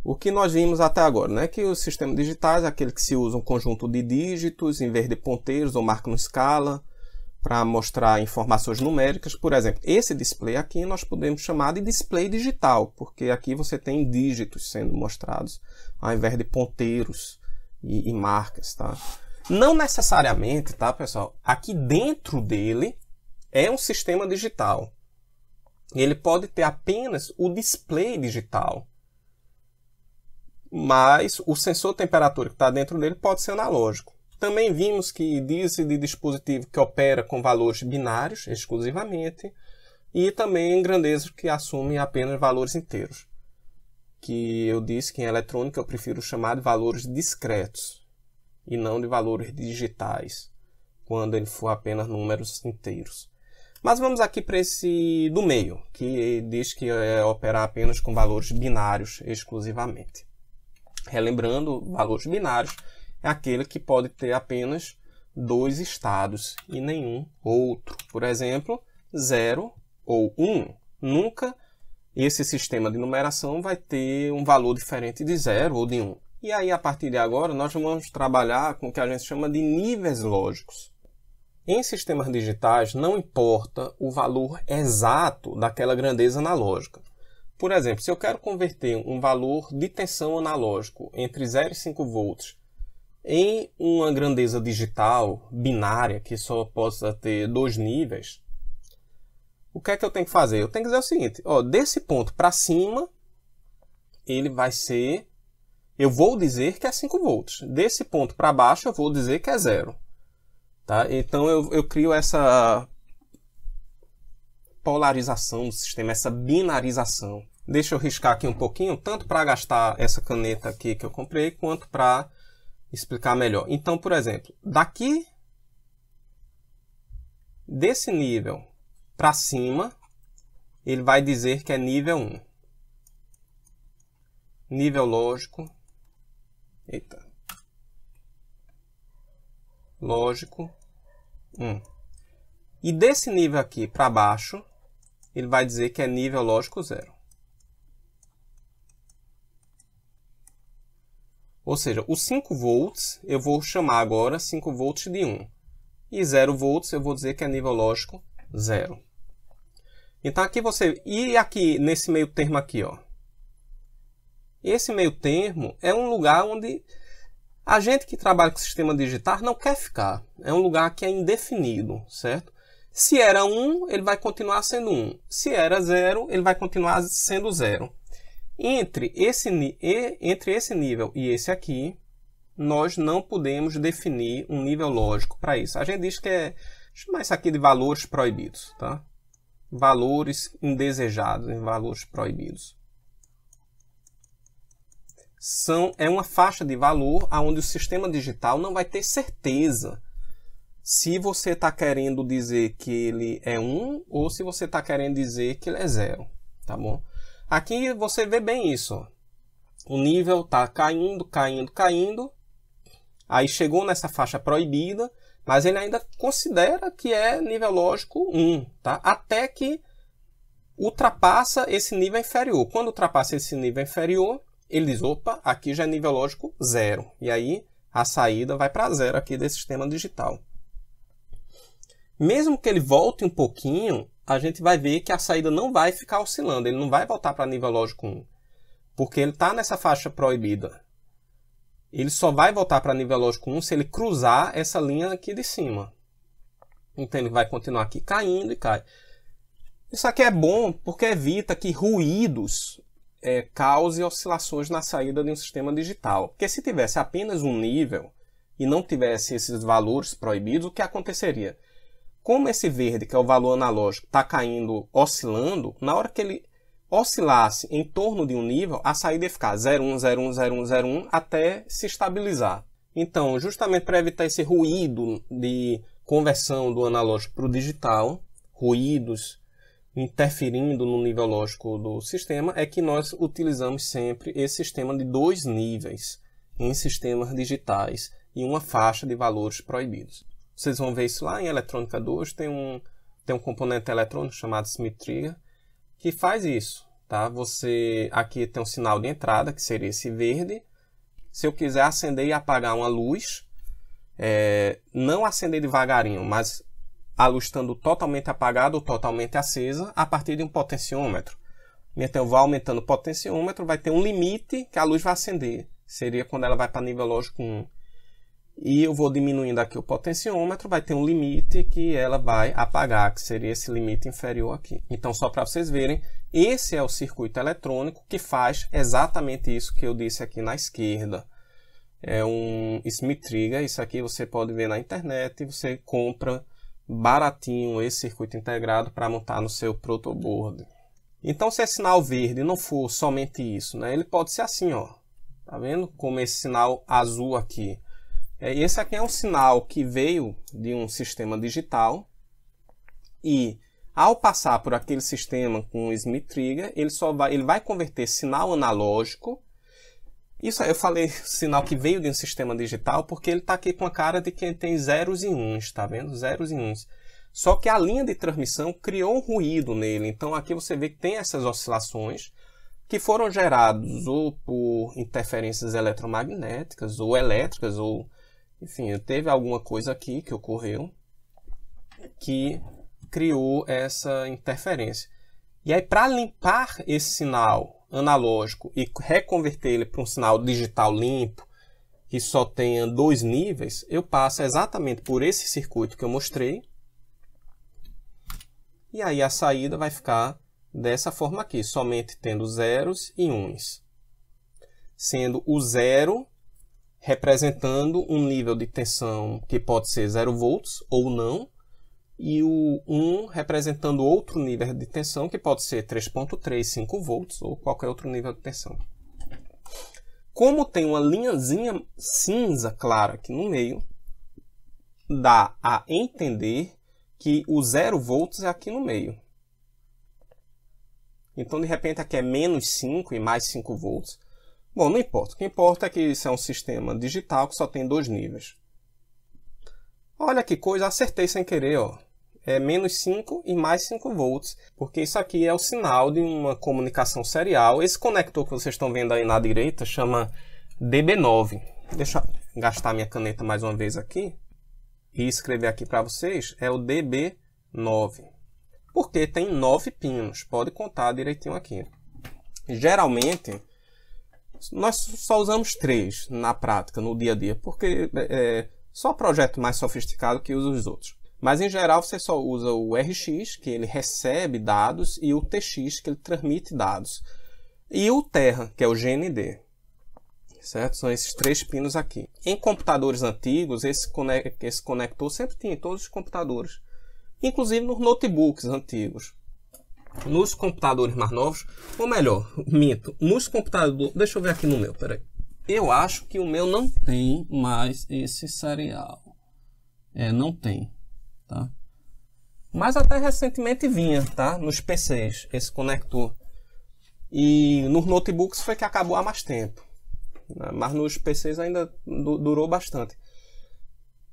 o que nós vimos até agora, né? Que os sistemas digitais é aquele que se usa um conjunto de dígitos em vez de ponteiros ou marca no escala para mostrar informações numéricas. Por exemplo, esse display aqui nós podemos chamar de display digital, porque aqui você tem dígitos sendo mostrados ao invés de ponteiros e marcas, tá? Não necessariamente, tá, pessoal? Aqui dentro dele é um sistema digital. Ele pode ter apenas o display digital, mas o sensor de temperatura que está dentro dele pode ser analógico. Também vimos que diz de dispositivo que opera com valores binários exclusivamente e também grandezas que assumem apenas valores inteiros, que eu disse que em eletrônica eu prefiro chamar de valores discretos e não de valores digitais, quando ele for apenas números inteiros. Mas vamos aqui para esse do meio, que diz que é operar apenas com valores binários exclusivamente. Relembrando, valores binários é aquele que pode ter apenas dois estados e nenhum outro. Por exemplo, 0 ou 1. Nunca esse sistema de numeração vai ter um valor diferente de 0 ou de 1. E aí, a partir de agora, nós vamos trabalhar com o que a gente chama de níveis lógicos. Em sistemas digitais, não importa o valor exato daquela grandeza analógica. Por exemplo, se eu quero converter um valor de tensão analógico entre 0 e 5 volts em uma grandeza digital binária, que só possa ter dois níveis, o que é que eu tenho que fazer? Eu tenho que dizer o seguinte, ó, desse ponto para cima, ele vai ser, eu vou dizer que é 5 volts. Desse ponto para baixo, eu vou dizer que é 0. Tá? Então, eu crio essa polarização do sistema, essa binarização. Deixa eu riscar aqui um pouquinho, tanto para gastar essa caneta aqui que eu comprei, quanto para explicar melhor. Então, por exemplo, daqui, desse nível para cima, ele vai dizer que é nível 1. Nível lógico. Eita. Lógico 1. E desse nível aqui para baixo, ele vai dizer que é nível lógico 0. Ou seja, os 5 volts eu vou chamar agora 5 volts de 1. E 0 volts eu vou dizer que é nível lógico 0. Então aqui você... E aqui nesse meio termo aqui, ó. Esse meio termo é um lugar onde a gente que trabalha com sistema digital não quer ficar. É um lugar que é indefinido, certo? Se era 1, ele vai continuar sendo 1. Se era 0, ele vai continuar sendo 0. Entre esse nível e esse aqui, nós não podemos definir um nível lógico para isso. A gente diz que é... chamar isso aqui de valores proibidos, tá? Valores indesejados, valores proibidos. É uma faixa de valor onde o sistema digital não vai ter certeza se você está querendo dizer que ele é 1 ou se você está querendo dizer que ele é 0, tá bom? Aqui você vê bem isso, ó. O nível está caindo, caindo, caindo, aí chegou nessa faixa proibida, mas ele ainda considera que é nível lógico 1, tá? Até que ultrapassa esse nível inferior. Quando ultrapassa esse nível inferior, ele diz, opa, aqui já é nível lógico 0. E aí a saída vai para 0 aqui desse sistema digital. Mesmo que ele volte um pouquinho, a gente vai ver que a saída não vai ficar oscilando. Ele não vai voltar para nível lógico 1. Porque ele está nessa faixa proibida. Ele só vai voltar para nível lógico 1 se ele cruzar essa linha aqui de cima. Então ele vai continuar aqui caindo e cai. Isso aqui é bom porque evita que ruídos cause oscilações na saída de um sistema digital. Porque se tivesse apenas um nível e não tivesse esses valores proibidos, o que aconteceria? Como esse verde, que é o valor analógico, está caindo, oscilando, na hora que ele oscilasse em torno de um nível, a saída ia ficar 0,1, 0,1, 0,1, 0,1 até se estabilizar. Então, justamente para evitar esse ruído de conversão do analógico para o digital, ruídos interferindo no nível lógico do sistema, é que nós utilizamos sempre esse sistema de 2 níveis em sistemas digitais e uma faixa de valores proibidos. Vocês vão ver isso lá em Eletrônica 2, tem um componente eletrônico chamado Smith Trigger que faz isso. Tá? Você aqui tem um sinal de entrada, que seria esse verde. Se eu quiser acender e apagar uma luz, não acender devagarinho, mas a luz estando totalmente apagada ou totalmente acesa, a partir de um potenciômetro. Então eu vou aumentando o potenciômetro, vai ter um limite que a luz vai acender. Seria quando ela vai para nível lógico 1. E eu vou diminuindo aqui o potenciômetro, vai ter um limite que ela vai apagar, que seria esse limite inferior aqui. Então, só para vocês verem, esse é o circuito eletrônico que faz exatamente isso que eu disse aqui na esquerda. É um Smith Trigger, isso aqui você pode ver na internet, você compra baratinho esse circuito integrado para montar no seu protoboard. Então, se é sinal verde não for somente isso, né, ele pode ser assim, ó. Tá vendo? Como esse sinal azul aqui. Esse aqui é um sinal que veio de um sistema digital e ao passar por aquele sistema com o Smith Trigger, ele vai converter sinal analógico. Isso eu falei sinal que veio de um sistema digital porque ele está aqui com a cara de quem tem zeros e uns, tá vendo? Zeros e uns. Só que a linha de transmissão criou um ruído nele. Então aqui você vê que tem essas oscilações que foram gerados ou por interferências eletromagnéticas ou elétricas, ou enfim, teve alguma coisa aqui que ocorreu que criou essa interferência. E aí, para limpar esse sinal analógico e reconverter ele para um sinal digital limpo, que só tenha 2 níveis, eu passo exatamente por esse circuito que eu mostrei. E aí a saída vai ficar dessa forma aqui, somente tendo zeros e uns. Sendo o 0 representando um nível de tensão que pode ser 0 volts ou não, e o 1 representando outro nível de tensão que pode ser 3.3, 5 volts ou qualquer outro nível de tensão. Como tem uma linhazinha cinza clara aqui no meio, dá a entender que o 0 volts é aqui no meio. Então, de repente, aqui é menos 5 e mais 5 volts. Bom, não importa. O que importa é que isso é um sistema digital que só tem 2 níveis. Olha que coisa, acertei sem querer, ó. É menos 5 e mais 5 volts, porque isso aqui é o sinal de uma comunicação serial. Esse conector que vocês estão vendo aí na direita chama DB9. Deixa eu gastar minha caneta mais uma vez aqui e escrever aqui para vocês. É o DB9. Porque tem 9 pinos. Pode contar direitinho aqui. Geralmente, nós só usamos 3 na prática, no dia a dia, porque é só projeto mais sofisticado que usa os outros. Mas, em geral, você só usa o RX, que ele recebe dados, e o TX, que ele transmite dados. E o Terra, que é o GND. Certo? São esses 3 pinos aqui. Em computadores antigos, esse conector sempre tinha em todos os computadores. Inclusive nos notebooks antigos. Nos computadores mais novos, ou melhor, minto, nos computadores... Deixa eu ver aqui no meu, peraí. Eu acho que o meu não tem mais esse serial. Não tem, tá? Mas até recentemente vinha, tá? Nos PCs, esse conector. E nos notebooks foi que acabou há mais tempo. Mas nos PCs ainda durou bastante.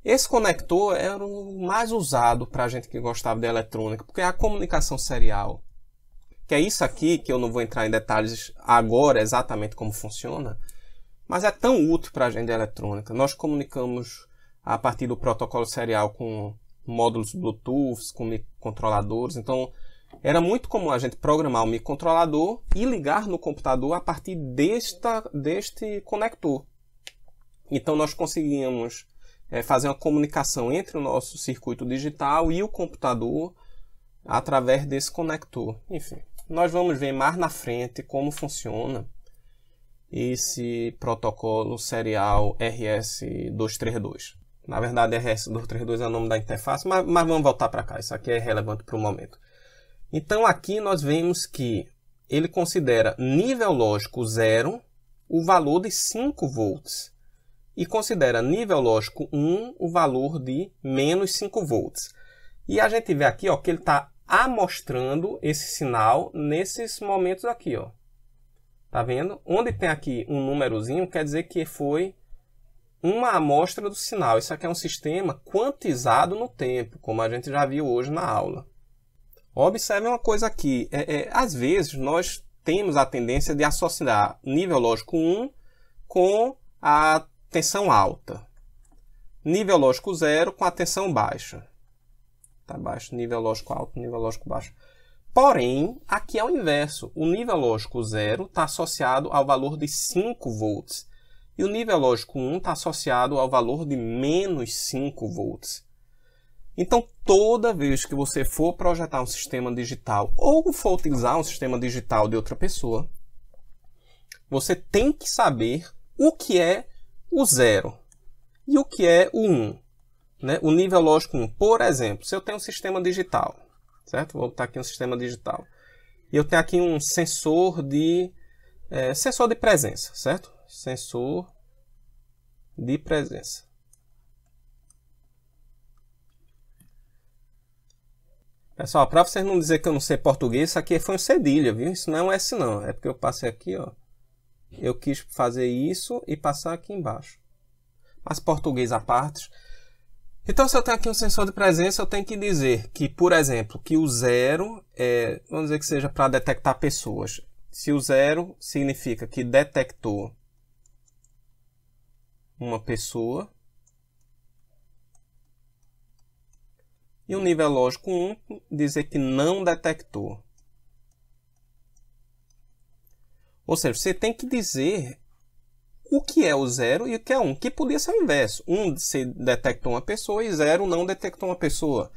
Esse conector era o mais usado para a gente que gostava de eletrônica, porque é a comunicação serial, que é isso aqui, que eu não vou entrar em detalhes agora exatamente como funciona, mas é tão útil para a gente de eletrônica. Nós comunicamos a partir do protocolo serial com módulos Bluetooth, com microcontroladores, então era muito comum a gente programar um microcontrolador e ligar no computador a partir deste conector. Então nós conseguíamos fazer uma comunicação entre o nosso circuito digital e o computador através desse conector. Enfim, nós vamos ver mais na frente como funciona esse protocolo serial RS232. Na verdade, RS232 é o nome da interface, mas vamos voltar para cá. Isso aqui é relevante para o momento. Então, aqui nós vemos que ele considera nível lógico 0 o valor de 5 volts. e considera nível lógico 1 o valor de menos 5 volts. E a gente vê aqui ó, que ele está amostrando esse sinal nesses momentos aqui. Ó. Tá vendo? Onde tem aqui um númerozinho, quer dizer que foi uma amostra do sinal. Isso aqui é um sistema quantizado no tempo, como a gente já viu hoje na aula. Observe uma coisa aqui. Às vezes, nós temos a tendência de associar nível lógico 1 com a tensão alta. Nível lógico 0 com a tensão baixa. Tá baixo, nível lógico alto, nível lógico baixo. Porém, aqui é o inverso. O nível lógico 0 está associado ao valor de 5 volts. E o nível lógico 1 está associado ao valor de menos 5 volts. Então, toda vez que você for projetar um sistema digital ou for utilizar um sistema digital de outra pessoa, você tem que saber o que é o 0 e o que é o 1. Né? O nível lógico 1. Por exemplo, se eu tenho um sistema digital, certo? Vou botar aqui um sistema digital. E eu tenho aqui um sensor de presença, certo? Sensor de presença. Pessoal, para vocês não dizer que eu não sei português, isso aqui foi um cedilha, viu? Isso não é um S não. É porque eu passei aqui, ó. Eu quis fazer isso e passar aqui embaixo. Mas português à parte. Então, se eu tenho aqui um sensor de presença, eu tenho que dizer que, por exemplo, que o 0 vamos dizer que seja para detectar pessoas. Se o 0 significa que detectou uma pessoa, e o nível lógico 1 dizer que não detectou. Ou seja, você tem que dizer o que é o 0 e o que é 1, que podia ser o inverso. 1 se detectou uma pessoa e 0 não detectou uma pessoa.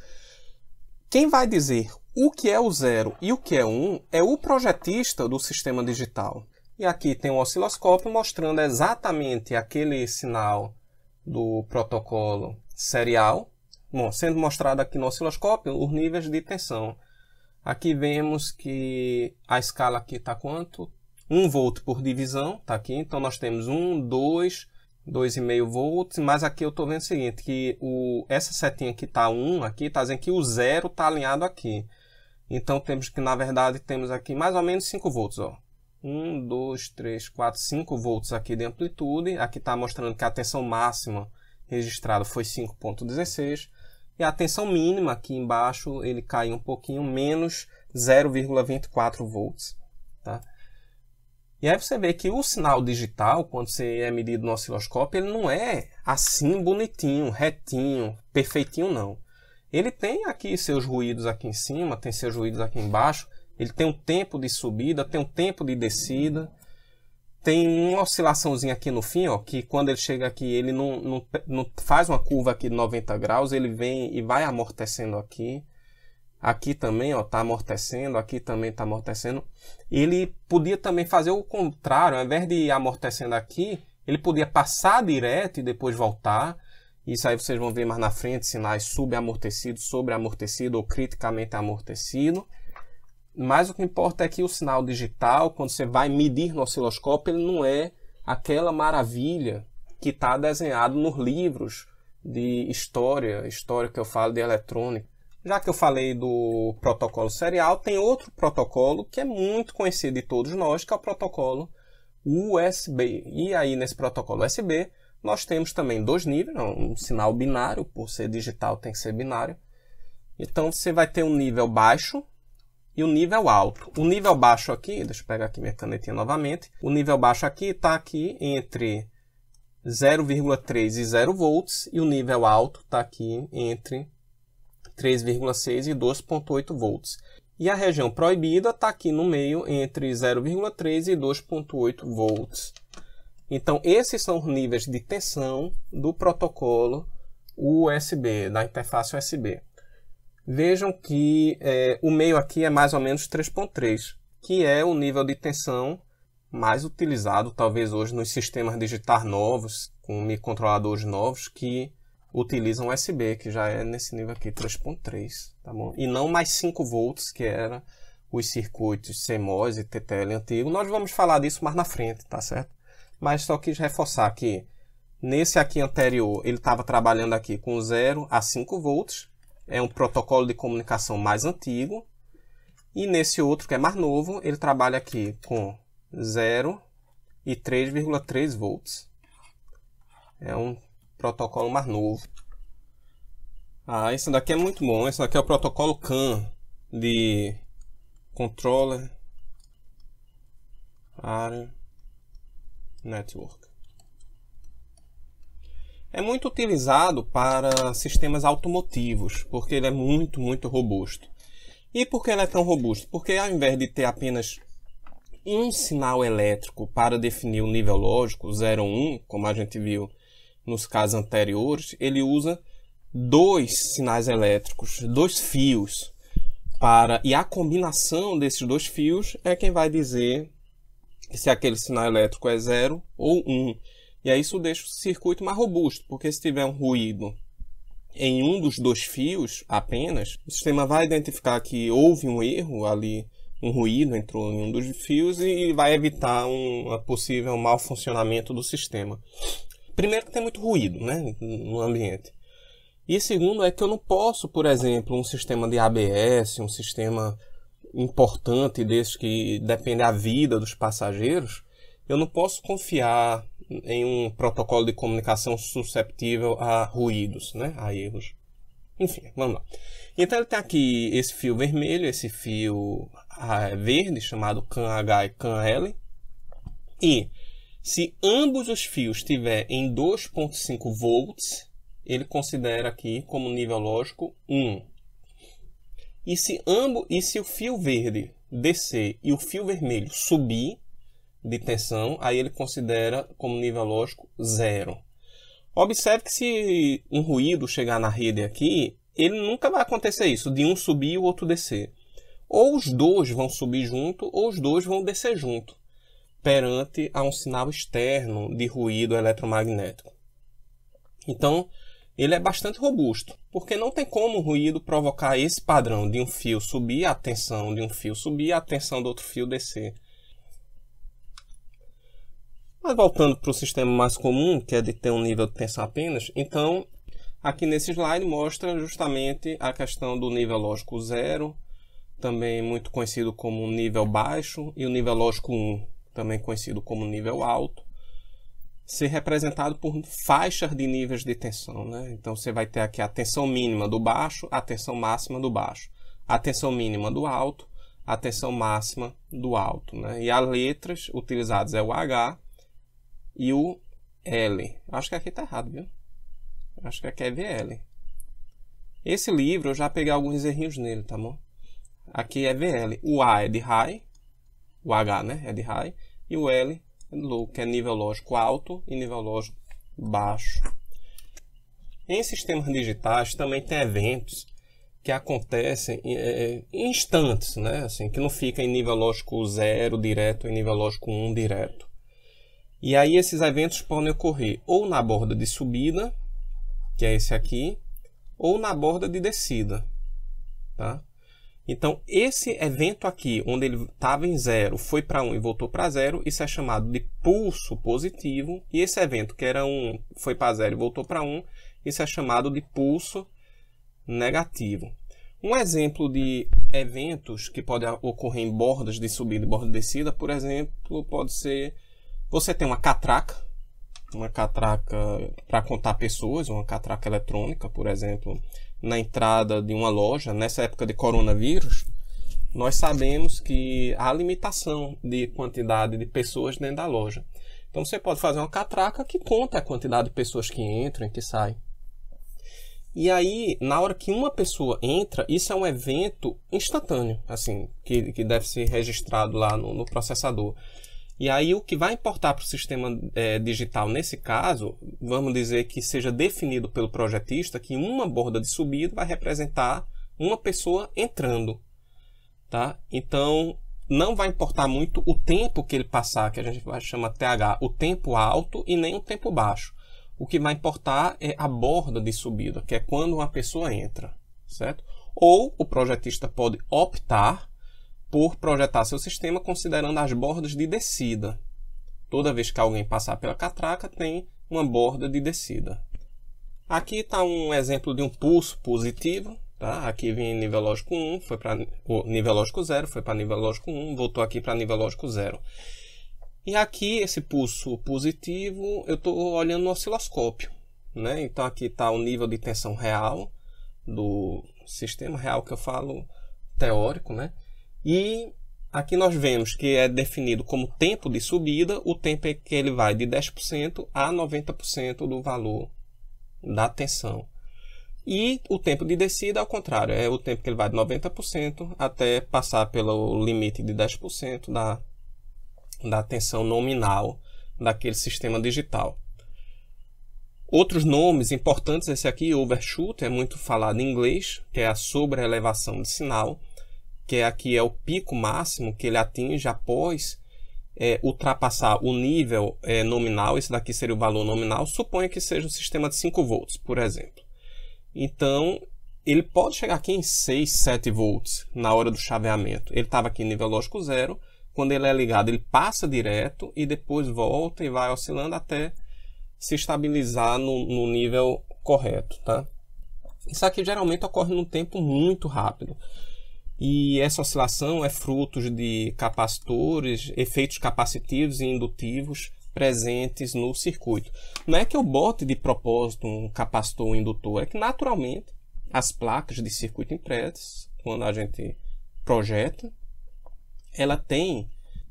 Quem vai dizer o que é o 0 e o que é 1 é o projetista do sistema digital. E aqui tem um osciloscópio mostrando exatamente aquele sinal do protocolo serial. Bom, sendo mostrado aqui no osciloscópio os níveis de tensão. Aqui vemos que a escala aqui está quanto? 1 volt por divisão, tá aqui. Então nós temos 1, 2, 2,5 volts, mas aqui eu estou vendo o seguinte, que essa setinha que está 1 aqui, está dizendo que o 0 está alinhado aqui. Então temos que, na verdade, temos aqui mais ou menos 5 volts. Ó. 1, 2, 3, 4, 5 volts aqui de amplitude. Aqui está mostrando que a tensão máxima registrada foi 5,16. E a tensão mínima aqui embaixo, ele cai um pouquinho, menos 0,24 volts. Tá? E aí você vê que o sinal digital, quando você é medido no osciloscópio, ele não é assim bonitinho, retinho, perfeitinho não. Ele tem aqui seus ruídos aqui em cima, tem seus ruídos aqui embaixo, ele tem um tempo de subida, tem um tempo de descida, tem uma oscilaçãozinha aqui no fim, ó, que quando ele chega aqui, ele não faz uma curva aqui de 90 graus, ele vem e vai amortecendo aqui. Aqui também está amortecendo, aqui também está amortecendo. Ele podia também fazer o contrário, ao invés de ir amortecendo aqui, ele podia passar direto e depois voltar. Isso aí vocês vão ver mais na frente, sinais subamortecido, sobreamortecido ou criticamente amortecido. Mas o que importa é que o sinal digital, quando você vai medir no osciloscópio, ele não é aquela maravilha que está desenhado nos livros de história que eu falo de eletrônica. Já que eu falei do protocolo serial, tem outro protocolo que é muito conhecido de todos nós, que é o protocolo USB. E aí, nesse protocolo USB, nós temos também dois níveis, um sinal binário, por ser digital tem que ser binário. Então, você vai ter um nível baixo e um nível alto. O nível baixo aqui, deixa eu pegar aqui minha canetinha novamente, o nível baixo aqui está aqui entre 0,3 e 0 volts, e o nível alto está aqui entre 3,6 e 2,8 volts. E a região proibida está aqui no meio entre 0,3 e 2,8 volts. Então, esses são os níveis de tensão do protocolo USB, da interface USB. Vejam que o meio aqui é mais ou menos 3,3, que é o nível de tensão mais utilizado, talvez hoje, nos sistemas digitais novos, com microcontroladores novos, que utilizam USB, que já é nesse nível aqui, 3,3, tá bom? E não mais 5 volts, que era os circuitos CMOS e TTL antigo. Nós vamos falar disso mais na frente, tá certo? Mas só quis reforçar que Nesse aqui anterior, ele estava trabalhando aqui com 0 a 5 volts. É um protocolo de comunicação mais antigo. E nesse outro, que é mais novo, ele trabalha aqui com 0 e 3,3 volts. É um protocolo mais novo. Esse daqui é muito bom. Esse daqui é o protocolo CAN, de Controller Area Network. É muito utilizado para sistemas automotivos, porque ele é muito robusto. E por que ele é tão robusto? Porque ao invés de ter apenas um sinal elétrico para definir o nível lógico, 0 ou 1, como a gente viu nos casos anteriores, ele usa 2 sinais elétricos, 2 fios, e a combinação desses 2 fios é quem vai dizer se aquele sinal elétrico é 0 ou 1. E aí isso deixa o circuito mais robusto, porque se tiver um ruído em um dos 2 fios apenas, o sistema vai identificar que houve um erro ali, um ruído entrou em um dos fios e vai evitar um possível mau funcionamento do sistema. Primeiro que tem muito ruído, né, no ambiente. E segundo é que eu não posso, por exemplo, um sistema de ABS, um sistema importante desses que depende da vida dos passageiros, eu não posso confiar em um protocolo de comunicação susceptível a ruídos, né, a erros. Enfim, vamos lá. Então ele tem aqui esse fio vermelho, esse fio verde, chamado CAN-H e CAN-L. E se ambos os fios estiverem em 2,5 volts, ele considera aqui como nível lógico 1. E se o fio verde descer e o fio vermelho subir de tensão, aí ele considera como nível lógico 0. Observe que se um ruído chegar na rede aqui, ele nunca vai acontecer isso, de um subir e o outro descer. Ou os dois vão subir junto, ou os dois vão descer junto, perante a um sinal externo de ruído eletromagnético. Então, ele é bastante robusto, porque não tem como o ruído provocar esse padrão de um fio subir, a tensão de um fio subir, a tensão do outro fio descer. Mas voltando para o sistema mais comum, que é de ter um nível de tensão apenas, então, aqui nesse slide mostra justamente a questão do nível lógico 0, também muito conhecido como nível baixo, e o nível lógico 1, também conhecido como nível alto, ser representado por faixas de níveis de tensão, né? Então você vai ter aqui a tensão mínima do baixo, a tensão máxima do baixo, a tensão mínima do alto, a tensão máxima do alto, né? E as letras utilizadas é o H e o L. Acho que aqui está errado, viu? Acho que aqui é VL. Esse livro eu já peguei alguns errinhos nele, tá bom? Aqui é VL. O A é de high, o H, né, é de high, e o L é de low, que é nível lógico alto e nível lógico baixo. Em sistemas digitais também tem eventos que acontecem em instantes, né? Assim, que não fica em nível lógico 0 direto, em nível lógico 1 direto. E aí esses eventos podem ocorrer ou na borda de subida, que é esse aqui, ou na borda de descida, tá? Então, esse evento aqui, onde ele estava em 0, foi para 1 e voltou para 0, isso é chamado de pulso positivo. E esse evento que era 1, foi para 0 e voltou para 1, isso é chamado de pulso negativo. Um exemplo de eventos que podem ocorrer em bordas de subida e borda de descida, por exemplo, pode ser... Você tem uma catraca para contar pessoas, uma catraca eletrônica, por exemplo, na entrada de uma loja. Nessa época de coronavírus, nós sabemos que há limitação de quantidade de pessoas dentro da loja. Então você pode fazer uma catraca que conta a quantidade de pessoas que entram e que saem. E aí, na hora que uma pessoa entra, isso é um evento instantâneo, assim, que deve ser registrado lá no processador. E aí o que vai importar para o sistema digital nesse caso, vamos dizer que seja definido pelo projetista que uma borda de subida vai representar uma pessoa entrando, tá? Então não vai importar muito o tempo que ele passar, que a gente vai chamar TH, o tempo alto e nem o tempo baixo. O que vai importar é a borda de subida, que é quando uma pessoa entra, certo? Ou o projetista pode optar por projetar seu sistema considerando as bordas de descida. Toda vez que alguém passar pela catraca, tem uma borda de descida. Aqui está um exemplo de um pulso positivo. Tá? Aqui vem nível lógico 1, foi para nível lógico 0, foi para nível lógico 1, voltou aqui para nível lógico 0. E aqui, esse pulso positivo, eu estou olhando no osciloscópio. Né? Então aqui está o nível de tensão real do sistema real, que eu falo teórico. Né? E aqui nós vemos que é definido como tempo de subida, o tempo é que ele vai de 10% a 90% do valor da tensão. E o tempo de descida, ao contrário, é o tempo que ele vai de 90% até passar pelo limite de 10% da tensão nominal daquele sistema digital. Outros nomes importantes, esse aqui, overshoot, é muito falado em inglês, que é a sobreelevação de sinal, que aqui é o pico máximo que ele atinge após ultrapassar o nível nominal. Esse daqui seria o valor nominal. Suponha que seja um sistema de 5 volts, por exemplo. Então, ele pode chegar aqui em 6, 7 volts na hora do chaveamento. Ele estava aqui em nível lógico 0. Quando ele é ligado, ele passa direto e depois volta e vai oscilando até se estabilizar no nível correto. Tá? Isso aqui geralmente ocorre num tempo muito rápido. E essa oscilação é fruto de capacitores, efeitos capacitivos e indutivos presentes no circuito. Não é que eu bote de propósito um capacitor ou indutor, é que naturalmente as placas de circuito impresso, quando a gente projeta, ela tem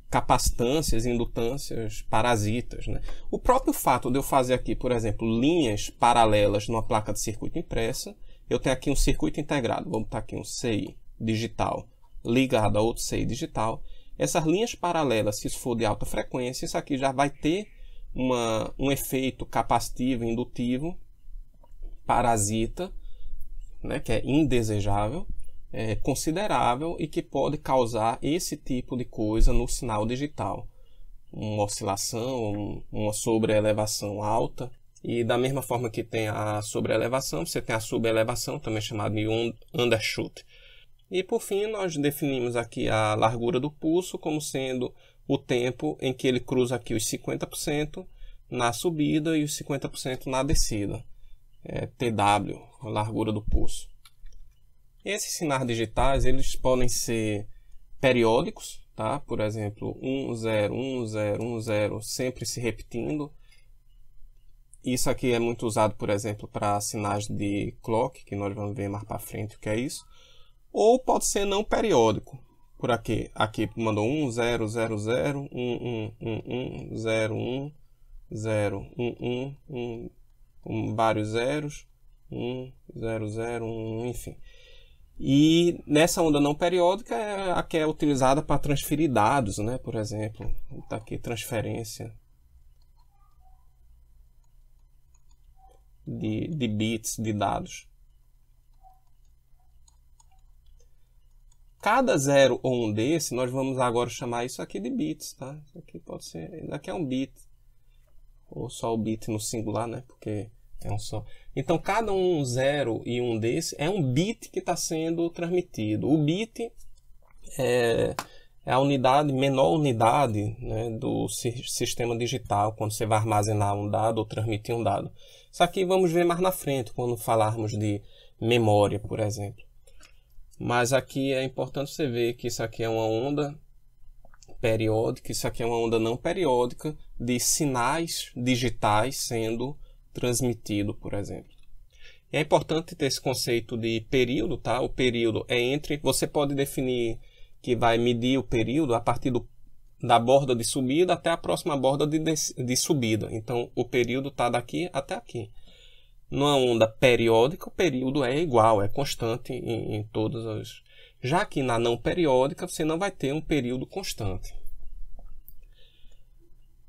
capacitâncias e indutâncias parasitas. Né? O próprio fato de eu fazer aqui, por exemplo, linhas paralelas numa placa de circuito impressa, eu tenho aqui um circuito integrado, vou botar aqui um CI digital ligado a outro CI digital. Essas linhas paralelas, se isso for de alta frequência, isso aqui já vai ter um efeito capacitivo, indutivo, parasita, né, que é indesejável, considerável e que pode causar esse tipo de coisa no sinal digital. Uma oscilação, uma sobreelevação alta. E da mesma forma que tem a sobreelevação, você tem a subelevação, também chamada de undershoot. E por fim, nós definimos aqui a largura do pulso como sendo o tempo em que ele cruza aqui os 50% na subida e os 50% na descida. TW, a largura do pulso. Esses sinais digitais, eles podem ser periódicos, tá? Por exemplo, 1, 0, 1, 0, 1, 0, sempre se repetindo. Isso aqui é muito usado, por exemplo, para sinais de clock, que nós vamos ver mais para frente o que é isso. Ou pode ser não periódico. Por aqui mandou 1, 0, 0, 0, 1, 1, 1, 1, 0, 1, 0, 1, 1, 1, vários zeros, 1, 0, 0, 1, enfim. E nessa onda não periódica é a que é utilizada para transferir dados, né? Por exemplo, está aqui transferência de bits de dados. Cada 0 ou 1 desse, nós vamos agora chamar isso aqui de bits, tá? Isso aqui pode ser, isso aqui é um bit, ou só o bit no singular, né? Porque é um só. Então, cada 0 e 1 desse é um bit que está sendo transmitido. O bit é a unidade, menor unidade, né, do sistema digital, quando você vai armazenar um dado ou transmitir um dado. Isso aqui vamos ver mais na frente, quando falarmos de memória, por exemplo. Mas aqui é importante você ver que isso aqui é uma onda periódica, isso aqui é uma onda não periódica de sinais digitais sendo transmitido, por exemplo. E é importante ter esse conceito de período, tá? O período é entre, você pode definir que vai medir o período a partir da borda de subida até a próxima borda de subida. Então, o período está daqui até aqui. Numa onda periódica, o período é igual, é constante em todas as... Já que na não periódica, você não vai ter um período constante.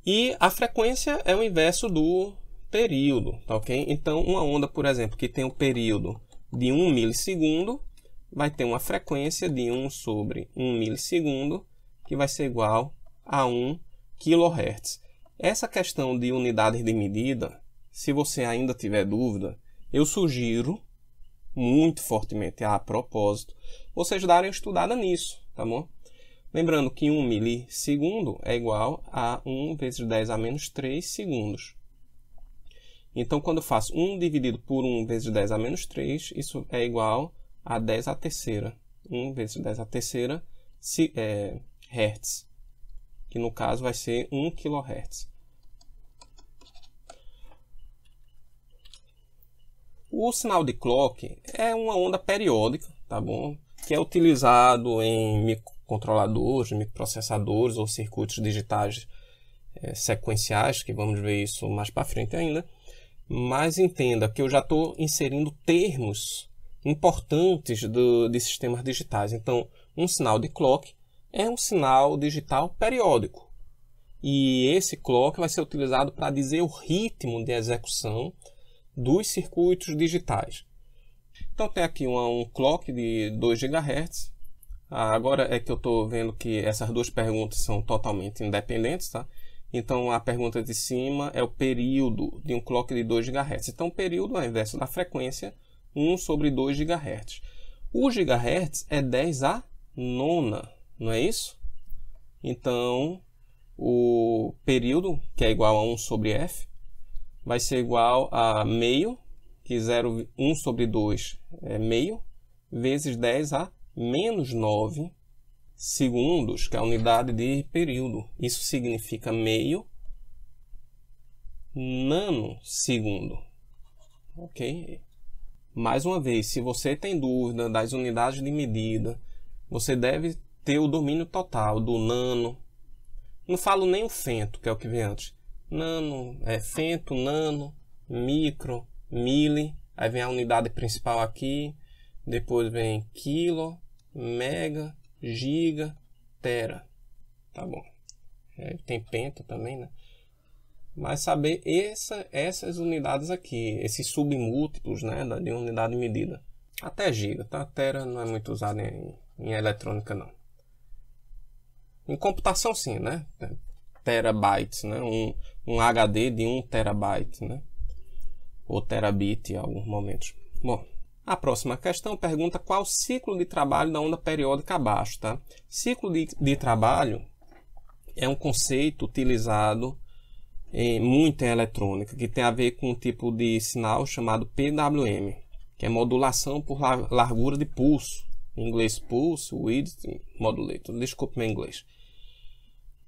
E a frequência é o inverso do período, tá ok? Então, uma onda, por exemplo, que tem um período de 1 milissegundo, vai ter uma frequência de 1 sobre 1 milissegundo, que vai ser igual a 1 kHz. Essa questão de unidades de medida, se você ainda tiver dúvida, eu sugiro muito fortemente, a propósito, vocês darem uma estudada nisso, tá bom? Lembrando que 1 milissegundo é igual a 1 vezes 10 a menos 3 segundos. Então, quando eu faço 1 dividido por 1 vezes 10 a menos 3, isso é igual a 10 à terceira. 1 vezes 10 à terceira hertz, que no caso vai ser 1 kHz. O sinal de clock é uma onda periódica, tá bom? Que é utilizado em microcontroladores, microprocessadores ou circuitos digitais sequenciais, que vamos ver isso mais para frente ainda. Mas entenda que eu já estou inserindo termos importantes de sistemas digitais. Então, um sinal de clock é um sinal digital periódico. E esse clock vai ser utilizado para dizer o ritmo de execução dos circuitos digitais. Então, tem aqui um clock de 2 GHz. Agora é que eu estou vendo que essas duas perguntas são totalmente independentes, tá? Então, a pergunta de cima é o período de um clock de 2 GHz. Então, o período é o inverso da frequência, 1 sobre 2 GHz. O gigahertz é 10 à nona, não é isso? Então, o período, que é igual a 1 sobre f, vai ser igual a meio, que 1 sobre 2 é meio, vezes 10 a menos 9 segundos, que é a unidade de período. Isso significa meio nanosegundo. Ok? Mais uma vez, se você tem dúvida das unidades de medida, você deve ter o domínio total do nano. Não falo nem o fento, que é o que vem antes. Nano, fento, nano, micro, mili. Aí vem a unidade principal aqui. Depois vem quilo, mega, giga, tera. Tá bom. Tem penta também, né? Mas saber essas unidades aqui, esses submúltiplos, né, de unidade de medida. Até giga, tá? Tera não é muito usado em eletrônica, não. Em computação, sim, né? Terabytes, né? Um HD de 1 terabyte, né? Ou terabit em alguns momentos. Bom, a próxima questão pergunta qual o ciclo de trabalho da onda periódica abaixo, tá? Ciclo de trabalho é um conceito utilizado muito em eletrônica, que tem a ver com um tipo de sinal chamado PWM, que é modulação por largura de pulso. Em inglês, pulse, width, modulator. Desculpe meu inglês.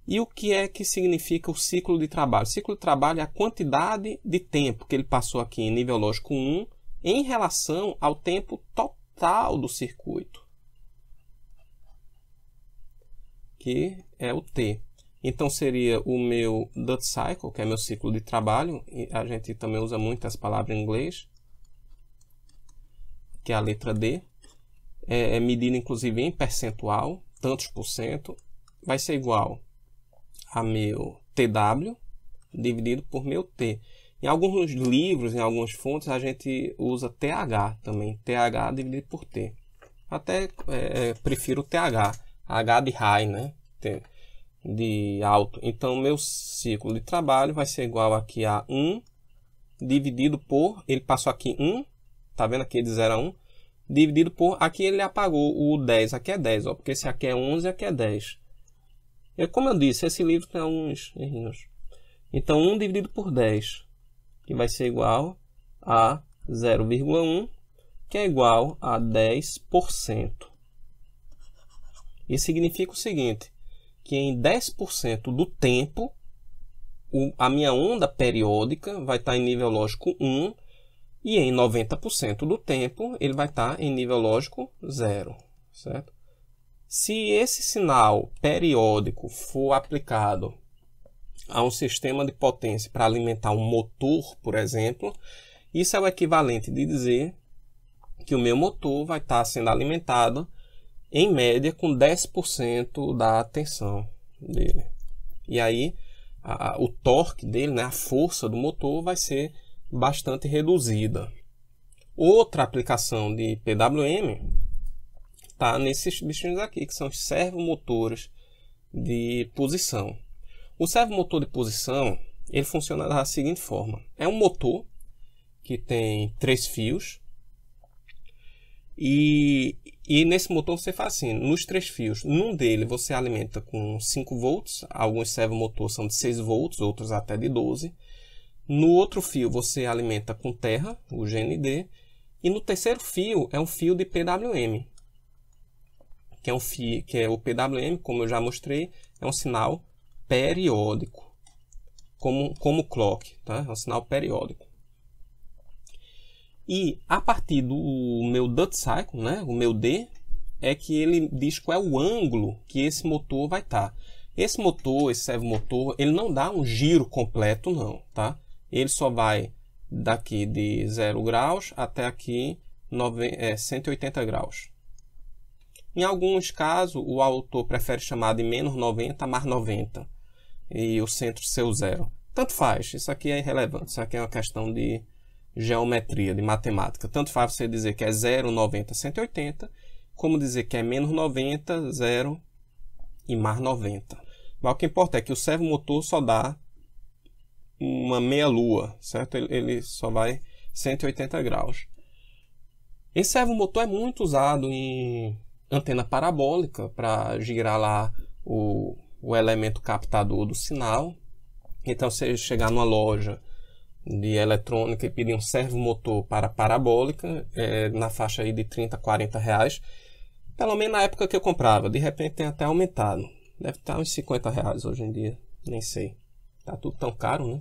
E o que é que significa o ciclo de trabalho? O ciclo de trabalho é a quantidade de tempo que ele passou aqui em nível lógico 1 em relação ao tempo total do circuito, que é o T. Então seria o meu duty cycle, que é meu ciclo de trabalho, e a gente também usa muito essa palavra em inglês, que é a letra D. É medida inclusive em percentual, tantos por cento, vai ser igual a meu TW dividido por meu T. Em alguns livros, em algumas fontes, a gente usa TH também, TH dividido por T. Até prefiro o TH, H de high, né? T de alto. Então, meu ciclo de trabalho vai ser igual aqui a 1 dividido por, ele passou aqui 1, tá vendo aqui de 0 a 1, dividido por, aqui ele apagou o 10, aqui é 10, ó, porque esse aqui é 11 e aqui é 10. E como eu disse, esse livro tem alguns errinhos. Então, 1 dividido por 10, que vai ser igual a 0,1, que é igual a 10%. Isso significa o seguinte, que em 10% do tempo, a minha onda periódica vai estar em nível lógico 1, e em 90% do tempo, ele vai estar em nível lógico 0, certo? Se esse sinal periódico for aplicado a um sistema de potência para alimentar um motor, por exemplo, isso é o equivalente de dizer que o meu motor vai estar sendo alimentado em média com 10% da tensão dele. E aí o torque dele, né, a força do motor vai ser bastante reduzida. Outra aplicação de PWM está nesses bichinhos aqui, que são os servomotores de posição. O servomotor de posição, ele funciona da seguinte forma. É um motor que tem 3 fios. E nesse motor você faz assim, nos 3 fios, num dele você alimenta com 5 volts, alguns servomotores são de 6 volts, outros até de 12. No outro fio você alimenta com terra, o GND, e no terceiro fio é um fio de PWM, que é um fio, que é o PWM, como eu já mostrei, é um sinal periódico, como clock, tá? É um sinal periódico. E a partir do meu duty cycle, né, o meu D, é que ele diz qual é o ângulo que esse motor vai estar. Esse motor, esse servomotor, ele não dá um giro completo não, tá? Ele só vai daqui de 0 graus até aqui 180 graus. Em alguns casos, o autor prefere chamar de menos 90 mais 90 e o centro ser o zero. Tanto faz, isso aqui é irrelevante, isso aqui é uma questão de geometria, de matemática. Tanto faz você dizer que é 0, 90, 180, como dizer que é menos 90, 0 e mais 90. Mas o que importa é que o servomotor só dá uma meia-lua, certo? Ele só vai 180 graus. Esse servomotor é muito usado em antena parabólica para girar lá o elemento captador do sinal. Então, se você chegar numa loja de eletrônica e pedir um servomotor para parabólica, na faixa aí de 30, 40 reais, pelo menos na época que eu comprava, de repente tem até aumentado. Deve estar uns 50 reais hoje em dia, nem sei. Tá tudo tão caro, né?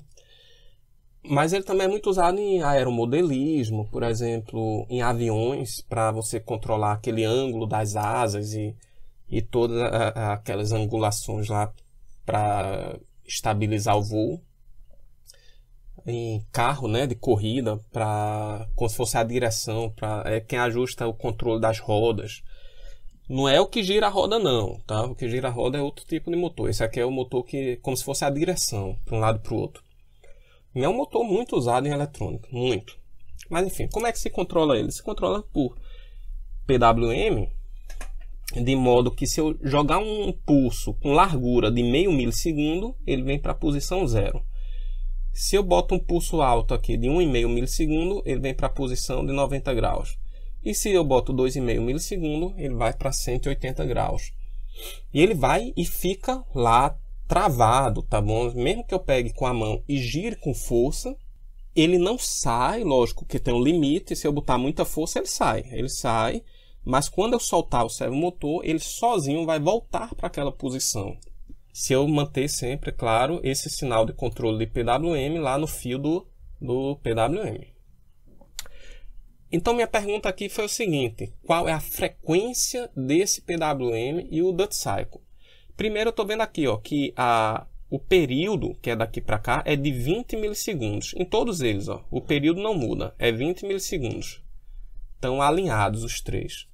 Mas ele também é muito usado em aeromodelismo, por exemplo, em aviões, para você controlar aquele ângulo das asas e todas aquelas angulações lá para estabilizar o voo. Em carro, né, de corrida, como se fosse a direção, quem ajusta o controle das rodas. Não é o que gira a roda não, tá? O que gira a roda é outro tipo de motor. Esse aqui é o motor que, como se fosse a direção, para um lado e para o outro. E é um motor muito usado em eletrônica, muito. Mas enfim, como é que se controla ele? Se controla por PWM, de modo que se eu jogar um pulso com largura de meio milissegundo, ele vem para a posição 0. Se eu boto um pulso alto aqui de 1,5 milissegundo, ele vem para a posição de 90 graus. E se eu boto 2,5 milissegundo, ele vai para 180 graus. E ele vai e fica lá travado, tá bom? Mesmo que eu pegue com a mão e gire com força, ele não sai, lógico que tem um limite. Se eu botar muita força, ele sai. Mas quando eu soltar o servomotor, ele sozinho vai voltar para aquela posição. Se eu manter sempre, claro, esse sinal de controle de PWM lá no fio do PWM. Então minha pergunta aqui foi o seguinte: qual é a frequência desse PWM e o duty cycle? Primeiro eu estou vendo aqui ó, que o período, que é daqui para cá, é de 20 milissegundos. Em todos eles, ó, o período não muda, é 20 milissegundos. Estão alinhados os três.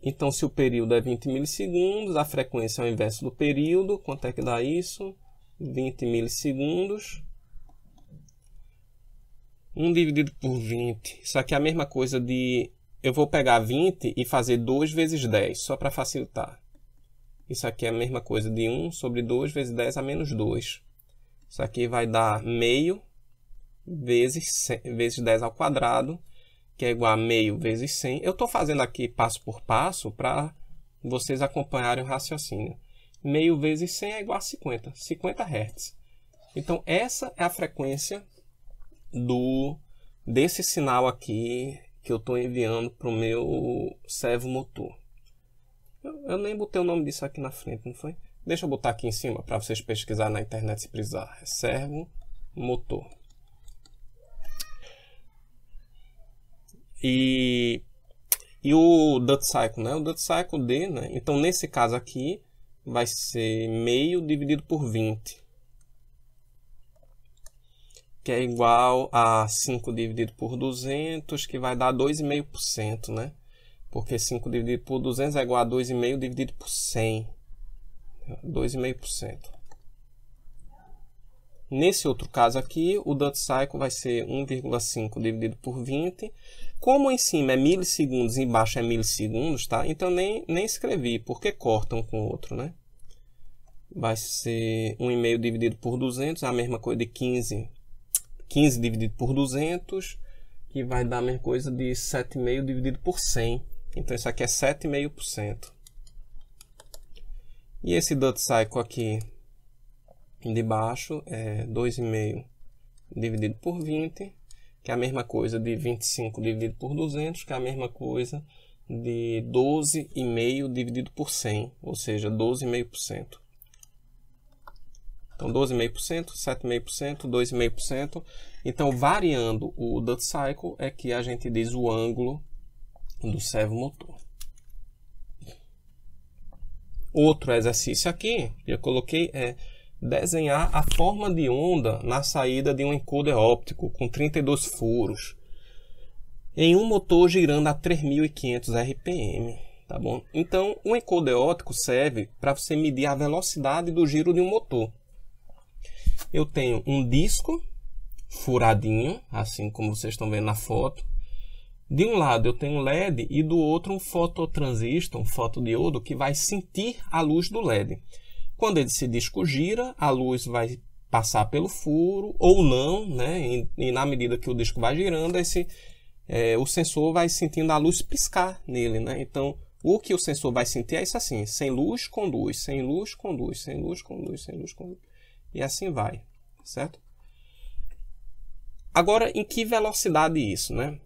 Então, se o período é 20 milissegundos, a frequência é o inverso do período. Quanto é que dá isso? 20 milissegundos. 1 dividido por 20. Isso aqui é a mesma coisa de... Eu vou pegar 20 e fazer 2 vezes 10, só para facilitar. Isso aqui é a mesma coisa de 1 sobre 2 vezes 10 a menos 2. Isso aqui vai dar meio vezes 10 ao quadrado, que é igual a meio vezes 100. Eu estou fazendo aqui passo por passo para vocês acompanharem o raciocínio. Meio vezes 100 é igual a 50 Hz. Então, essa é a frequência desse sinal aqui que eu estou enviando para o meu servomotor. Eu nem botei o nome disso aqui na frente, não foi? Deixa eu botar aqui em cima para vocês pesquisarem na internet se precisar. É servomotor. E o duty cycle, né? O duty cycle D, né? Então, nesse caso aqui, vai ser meio dividido por 20. Que é igual a 5 dividido por 200, que vai dar 2,5%, né? Porque 5 dividido por 200 é igual a 2,5 dividido por 100. 2,5%. Nesse outro caso aqui, o duty cycle vai ser 1,5 dividido por 20. Como em cima é milissegundos e embaixo é milissegundos, tá? Então nem escrevi, porque corta um com o outro, né? Vai ser 1,5 dividido por 200, é a mesma coisa de 15 dividido por 200, que vai dar a mesma coisa de 7,5 dividido por 100. Então isso aqui é 7,5%. E esse duty cycle aqui de baixo é 2,5 dividido por 20, que é a mesma coisa de 25 dividido por 200, que é a mesma coisa de 12,5 dividido por 100, ou seja, 12,5%. Então, 12,5%, 7,5%, 2,5%. Então, variando o duty cycle é que a gente diz o ângulo do servomotor. Outro exercício aqui que eu coloquei é desenhar a forma de onda na saída de um encoder óptico com 32 furos em um motor girando a 3.500 RPM, tá bom? Então, o encoder óptico serve para você medir a velocidade do giro de um motor. Eu tenho um disco furadinho, assim como vocês estão vendo na foto. De um lado eu tenho um LED e do outro um fototransistor, um fotodiodo, que vai sentir a luz do LED. Quando esse disco gira, a luz vai passar pelo furo ou não, né? E na medida que o disco vai girando, o sensor vai sentindo a luz piscar nele, né? Então, o que o sensor vai sentir é isso assim: sem luz, conduz, sem luz, conduz, sem luz, conduz, sem luz, conduz. E assim vai, certo? Agora, em que velocidade isso, né?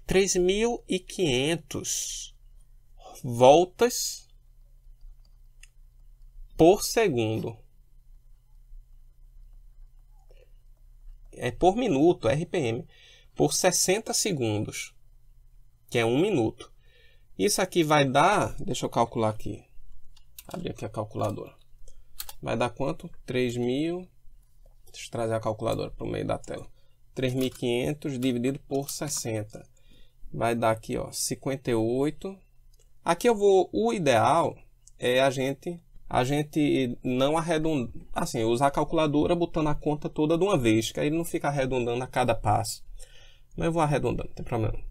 3.500 voltas por segundo. É por minuto, RPM, por 60 segundos, que é 1 minuto. Isso aqui vai dar, deixa eu calcular aqui, abrir aqui a calculadora. Vai dar quanto? 3.000, deixa eu trazer a calculadora para o meio da tela. 3.500 dividido por 60. Vai dar aqui, ó, 58. Aqui o ideal é a gente não arredondar, assim, usar a calculadora botando a conta toda de uma vez, que aí não fica arredondando a cada passo. Mas eu vou arredondando, não tem problema.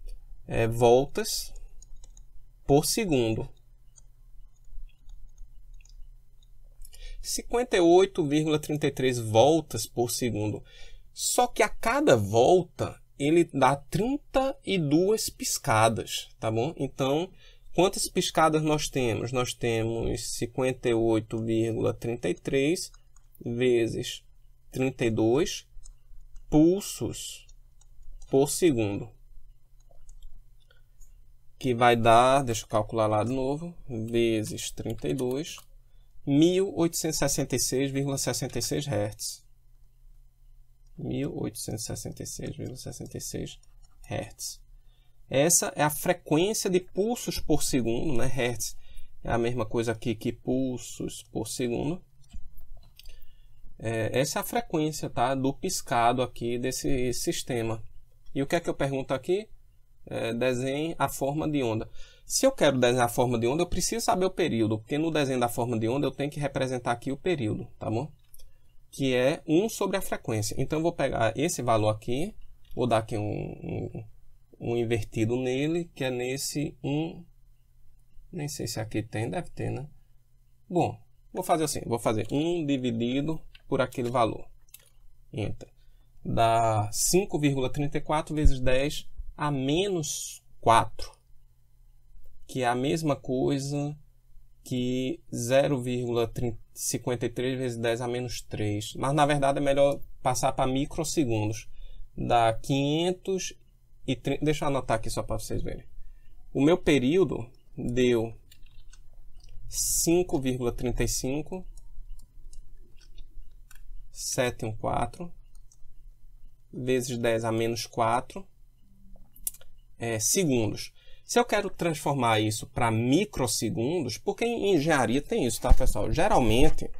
Voltas por segundo. 58,33 voltas por segundo. Só que a cada volta ele dá 32 piscadas, tá bom? Então, quantas piscadas nós temos? Nós temos 58,33 vezes 32 pulsos por segundo. Que vai dar, deixa eu calcular lá de novo, vezes 32, 1.866,66 Hz. 1.866,66 Hz. Essa é a frequência de pulsos por segundo, né? Hertz é a mesma coisa aqui que pulsos por segundo. Essa é a frequência, tá, do piscado aqui desse sistema. E o que é que eu pergunto aqui? Desenhe a forma de onda. Se eu quero desenhar a forma de onda, eu preciso saber o período, porque no desenho da forma de onda eu tenho que representar aqui o período, tá bom? Que é 1 sobre a frequência. Então eu vou pegar esse valor aqui, vou dar aqui um invertido nele, que é nesse 1, nem sei se aqui tem, deve ter, né? Bom, vou fazer assim, vou fazer 1 dividido por aquele valor. Enter. Dá 5,34 vezes 10 a menos 4, que é a mesma coisa que 0,53 vezes 10 a menos 3. Mas, na verdade, é melhor passar para microsegundos. Dá 530... Deixa eu anotar aqui só para vocês verem. O meu período deu 5,35 714 vezes 10 a menos 4 segundos. Se eu quero transformar isso para microsegundos, porque em engenharia tem isso, tá, pessoal? Geralmente,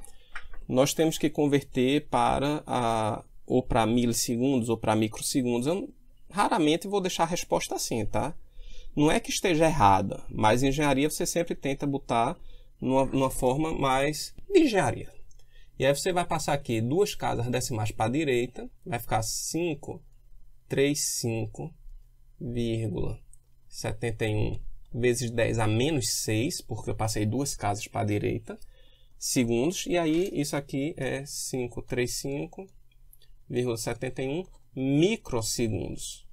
nós temos que converter ou para milissegundos ou para microsegundos. Eu raramente vou deixar a resposta assim, tá? Não é que esteja errada, mas em engenharia você sempre tenta botar numa forma mais de engenharia. E aí você vai passar aqui 2 casas decimais para a direita, vai ficar 535,71 vezes 10 a menos 6, porque eu passei 2 casas para a direita, segundos, e aí isso aqui é 535,71 microsegundos.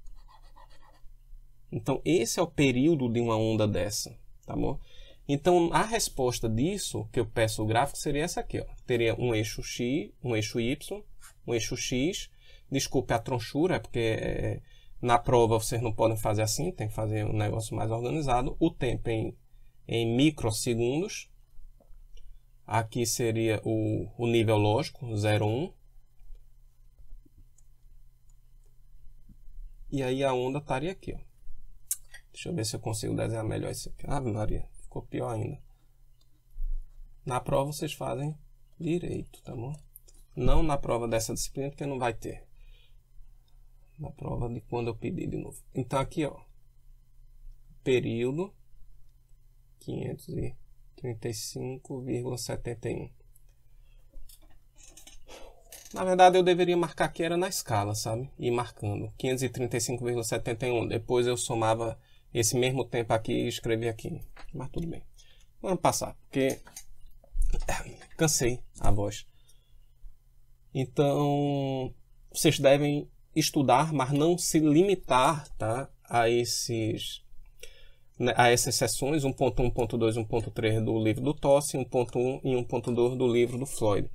Então, esse é o período de uma onda dessa, tá bom? Então, a resposta disso, que eu peço o gráfico, seria essa aqui, ó. Teria um eixo X, um eixo Y, um eixo X, Desculpe a tronchura, é porque na prova vocês não podem fazer assim, tem que fazer um negócio mais organizado. O tempo em microsegundos. Aqui seria o nível lógico, 0,1. E aí a onda estaria aqui, ó. Deixa eu ver se eu consigo desenhar melhor isso aqui. Ave Maria, ficou pior ainda. Na prova vocês fazem direito, tá bom? Não na prova dessa disciplina, porque não vai ter. Na prova de quando eu pedir de novo. Então aqui, ó. Período 535,71. Na verdade, eu deveria marcar que era na escala, sabe? Ir marcando. 535,71. Depois eu somava esse mesmo tempo aqui e escrevi aqui. Mas tudo bem. Vamos passar, porque cansei a voz. Então, vocês devem estudar, mas não se limitar, tá, a essas seções 1.1, 1.2, 1.3 do livro do Tosse, 1.1 e 1.2 do livro do Floyd.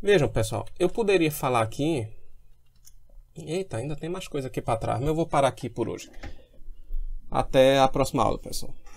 Vejam, pessoal, eu poderia falar aqui... Eita, ainda tem mais coisa aqui para trás, mas eu vou parar aqui por hoje. Até a próxima aula, pessoal.